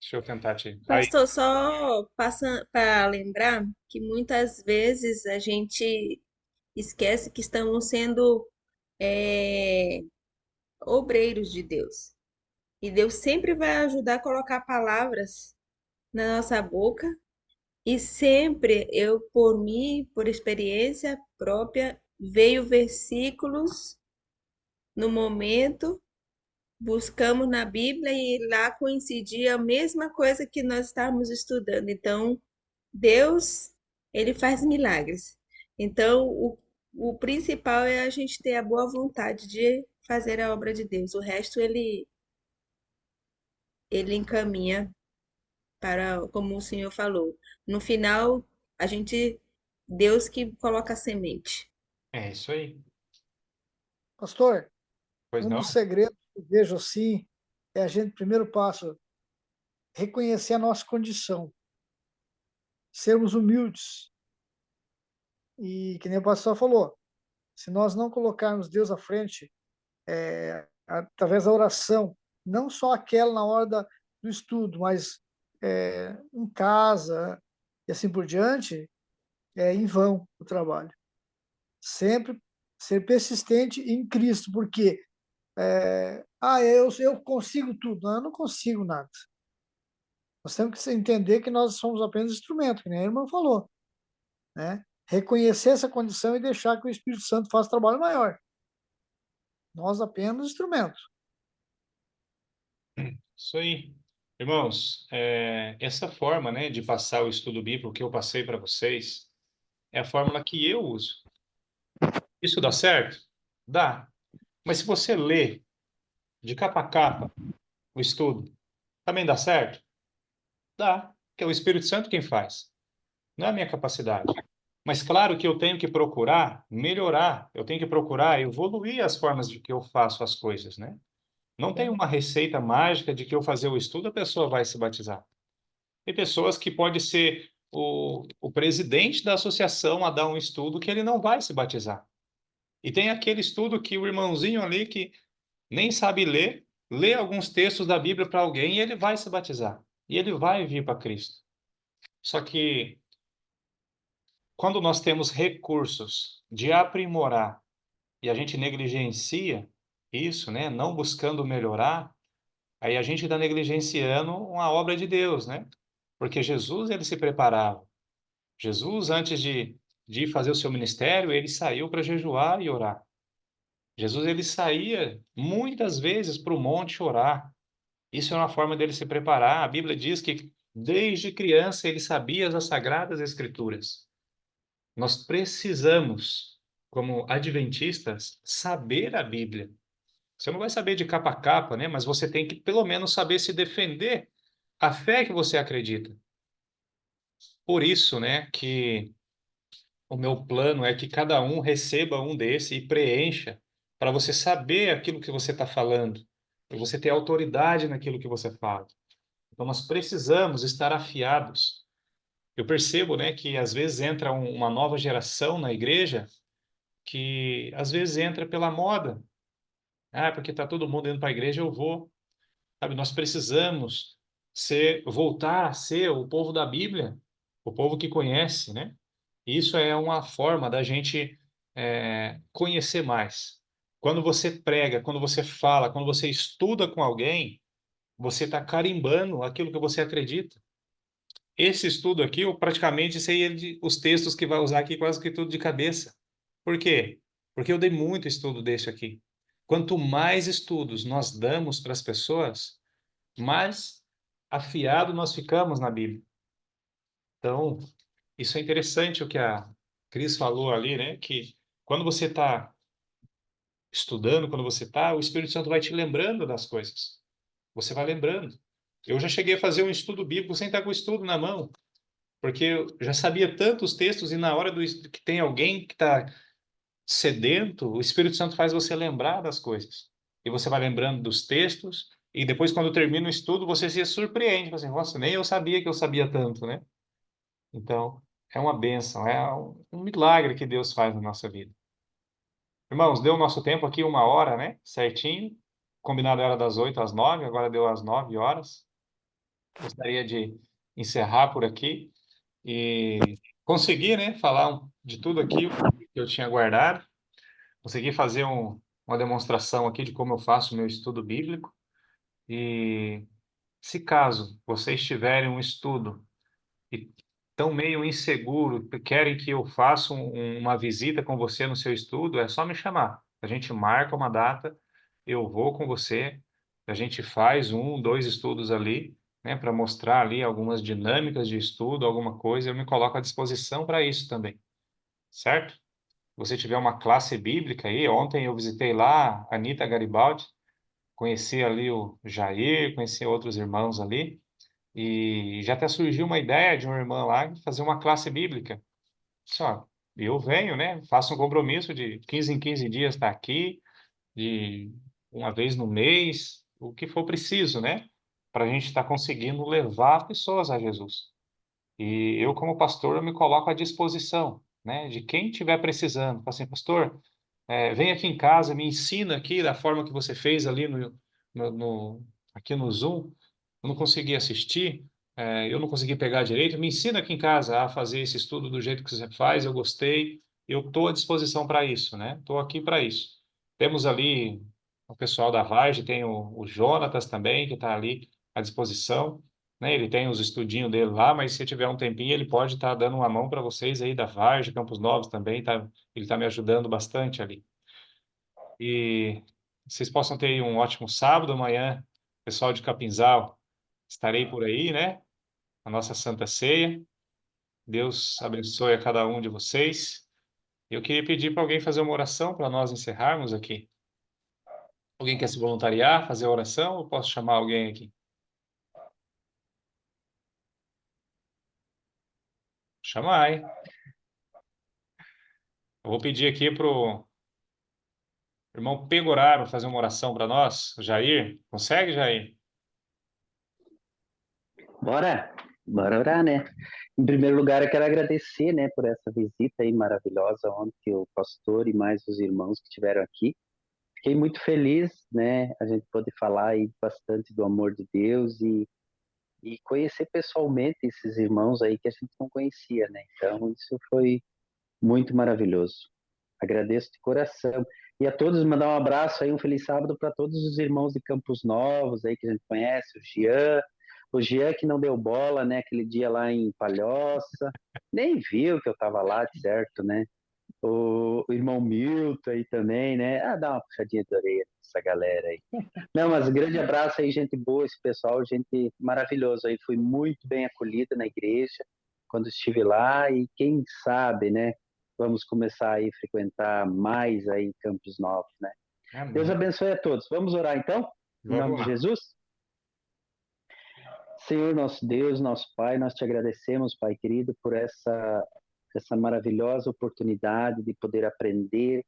Deixa eu tentar te. Aí. Pastor, só passa para lembrar que muitas vezes a gente esquece que estamos sendo é, obreiros de Deus. E Deus sempre vai ajudar a colocar palavras na nossa boca. E sempre eu, por mim, por experiência própria, veio versículos no momento, buscamos na Bíblia e lá coincidia a mesma coisa que nós estávamos estudando. Então, Deus, ele faz milagres. Então, o principal é a gente ter a boa vontade de fazer a obra de Deus. O resto ele encaminha para, como o senhor falou. No final, a gente, Deus que coloca a semente. É isso aí. Pastor, Pois um não? dos segredos que eu vejo assim é a gente, primeiro passo, reconhecer a nossa condição, sermos humildes. E que nem o pastor falou, se nós não colocarmos Deus à frente, através da oração, não só aquela na hora do estudo, mas em casa e assim por diante, é em vão o trabalho. Sempre ser persistente em Cristo, porque eu consigo tudo. Não, eu não consigo nada. Nós temos que entender que nós somos apenas instrumento, que nem a irmã falou, né? Reconhecer essa condição e deixar que o Espírito Santo faça trabalho maior. Nós apenas instrumento. Isso aí. Irmãos, essa forma, né, de passar o estudo bíblico que eu passei para vocês é a fórmula que eu uso. Isso dá certo? Dá. Mas se você lê de capa a capa o estudo, também dá certo? Dá. Que é o Espírito Santo quem faz. Não é a minha capacidade. Mas claro que eu tenho que procurar melhorar, eu tenho que procurar evoluir as formas de que eu faço as coisas, né? Não tem uma receita mágica de que eu fazer o estudo a pessoa vai se batizar. Tem pessoas que pode ser o presidente da associação a dar um estudo que ele não vai se batizar. E tem aquele estudo que o irmãozinho ali que nem sabe ler, lê alguns textos da Bíblia para alguém e ele vai se batizar. E ele vai vir para Cristo. Só que quando nós temos recursos de aprimorar e a gente negligencia isso, né, não buscando melhorar, aí a gente está negligenciando uma obra de Deus, né? Porque Jesus, ele se preparava. Jesus, antes de ir fazer o seu ministério, ele saiu para jejuar e orar. Jesus, ele saía muitas vezes para o monte orar. Isso é uma forma dele se preparar. A Bíblia diz que desde criança ele sabia as sagradas escrituras. Nós precisamos, como adventistas, saber a Bíblia. Você não vai saber de capa a capa, né? Mas você tem que pelo menos saber se defender a fé que você acredita. Por isso, né, que o meu plano é que cada um receba um desse e preencha para você saber aquilo que você está falando, para você ter autoridade naquilo que você fala. Então, nós precisamos estar afiados. Eu percebo, né, que às vezes entra uma nova geração na igreja que às vezes entra pela moda. Ah, porque está todo mundo indo para a igreja, eu vou. Sabe, nós precisamos voltar a ser o povo da Bíblia, o povo que conhece, né? Isso é uma forma da gente conhecer mais. Quando você prega, quando você fala, quando você estuda com alguém, você está carimbando aquilo que você acredita. Esse estudo aqui, eu praticamente sei os textos que vai usar aqui quase que tudo de cabeça. Por quê? Porque eu dei muito estudo desse aqui. Quanto mais estudos nós damos para as pessoas, mais afiado nós ficamos na Bíblia. Então, isso é interessante o que a Cris falou ali, né? Que quando você está estudando, quando você está, o Espírito Santo vai te lembrando das coisas. Você vai lembrando. Eu já cheguei a fazer um estudo bíblico sem estar com o estudo na mão, porque eu já sabia tantos textos e na hora que tem alguém que está sedento, o Espírito Santo faz você lembrar das coisas. E você vai lembrando dos textos e depois, quando termina o estudo, você se surpreende. Assim, nossa, nem eu sabia que eu sabia tanto, né? Então, é uma bênção, é um milagre que Deus faz na nossa vida. Irmãos, deu o nosso tempo aqui 1 hora, né? Certinho. Combinado era das 8 às 9, agora deu às 9 horas. Gostaria de encerrar por aqui e conseguir, né, falar de tudo aquilo que eu tinha guardado. Consegui fazer uma demonstração aqui de como eu faço o meu estudo bíblico. E se caso vocês tiverem um estudo e estão meio inseguro, querem que eu faça uma visita com você no seu estudo, é só me chamar. A gente marca uma data, eu vou com você, a gente faz 2 estudos ali, né, para mostrar ali algumas dinâmicas de estudo, alguma coisa, eu me coloco à disposição para isso também, certo? Se você tiver uma classe bíblica aí, ontem eu visitei lá a Anita Garibaldi, conheci ali o Jair, conheci outros irmãos ali, e já até surgiu uma ideia de uma irmã lá de fazer uma classe bíblica. Só, eu venho, né? Faço um compromisso de 15 em 15 dias estar aqui, de uma vez no mês, o que for preciso, né? Para a gente estar conseguindo levar pessoas a Jesus. E eu, como pastor, eu me coloco à disposição, né? De quem estiver precisando. Fala assim, pastor, vem aqui em casa, me ensina aqui da forma que você fez ali aqui no Zoom. Eu não consegui assistir, eu não consegui pegar direito. Me ensina aqui em casa a fazer esse estudo do jeito que você faz. Eu gostei. Eu estou à disposição para isso, né? Estou aqui para isso. Temos ali o pessoal da Vargem, tem o Jonatas também, que está ali à disposição, né? Ele tem os estudinhos dele lá, mas se tiver um tempinho, ele pode estar dando uma mão para vocês aí da Vargem, Campos Novos também, tá? Ele está me ajudando bastante ali. E vocês possam ter aí um ótimo sábado amanhã, pessoal de Capinzal, estarei por aí, né? A nossa Santa Ceia. Deus abençoe a cada um de vocês. Eu queria pedir para alguém fazer uma oração para nós encerrarmos aqui. Alguém quer se voluntariar, fazer a oração? Eu posso chamar alguém aqui? Chamar, hein? Eu vou pedir aqui pro irmão Pegoraro fazer uma oração para nós. Jair, consegue, Jair? Bora, bora orar, né? Em primeiro lugar, eu quero agradecer, né, por essa visita aí maravilhosa ontem, o pastor e mais os irmãos que estiveram aqui. Fiquei muito feliz, né, a gente pôde falar aí bastante do amor de Deus e conhecer pessoalmente esses irmãos aí que a gente não conhecia, né? Então, isso foi muito maravilhoso. Agradeço de coração. E a todos, mandar um abraço aí, um feliz sábado para todos os irmãos de Campos Novos aí que a gente conhece, o Jean que não deu bola, né, aquele dia lá em Palhoça, nem viu que eu estava lá, de certo, né? O irmão Milton aí também, né? Ah, dá uma puxadinha de orelha essa galera aí. Não, mas grande abraço aí, gente boa, esse pessoal, gente maravilhosa aí. Fui muito bem acolhida na igreja quando estive lá e quem sabe, né? Vamos começar aí a frequentar mais aí Campos Novos, né? Deus Amém. abençoe a todos. Vamos orar então? Em nome Vamos de lá. Jesus? Senhor, nosso Deus, nosso Pai, nós te agradecemos, Pai querido, por essa maravilhosa oportunidade de poder aprender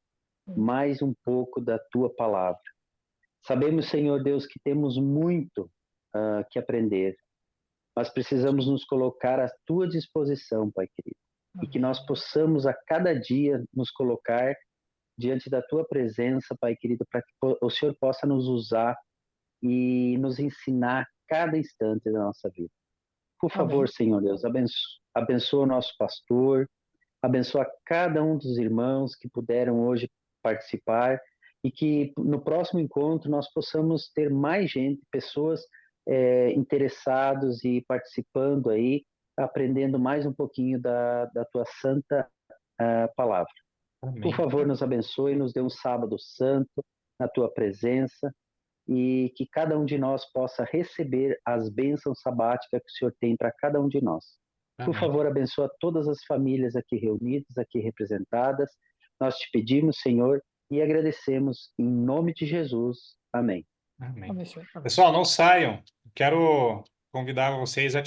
mais um pouco da tua palavra. Sabemos, Senhor Deus, que temos muito que aprender, mas precisamos nos colocar à tua disposição, Pai querido, e que nós possamos a cada dia nos colocar diante da tua presença, Pai querido, para que o Senhor possa nos usar e nos ensinar cada instante da nossa vida. Por favor, Amém. Senhor Deus, abençoa o nosso pastor, abençoa cada um dos irmãos que puderam hoje participar e que no próximo encontro nós possamos ter mais gente, pessoas interessados e participando aí, aprendendo mais um pouquinho da tua santa palavra. Por Amém. favor, nos abençoe, nos dê um sábado santo na tua presença e que cada um de nós possa receber as bênçãos sabáticas que o Senhor tem para cada um de nós. Por Amém. favor, abençoa todas as famílias aqui reunidas, aqui representadas. Nós te pedimos, Senhor, e agradecemos em nome de Jesus. Amém. Amém. Amém, Senhor. Amém. Pessoal, não saiam. Quero convidar vocês a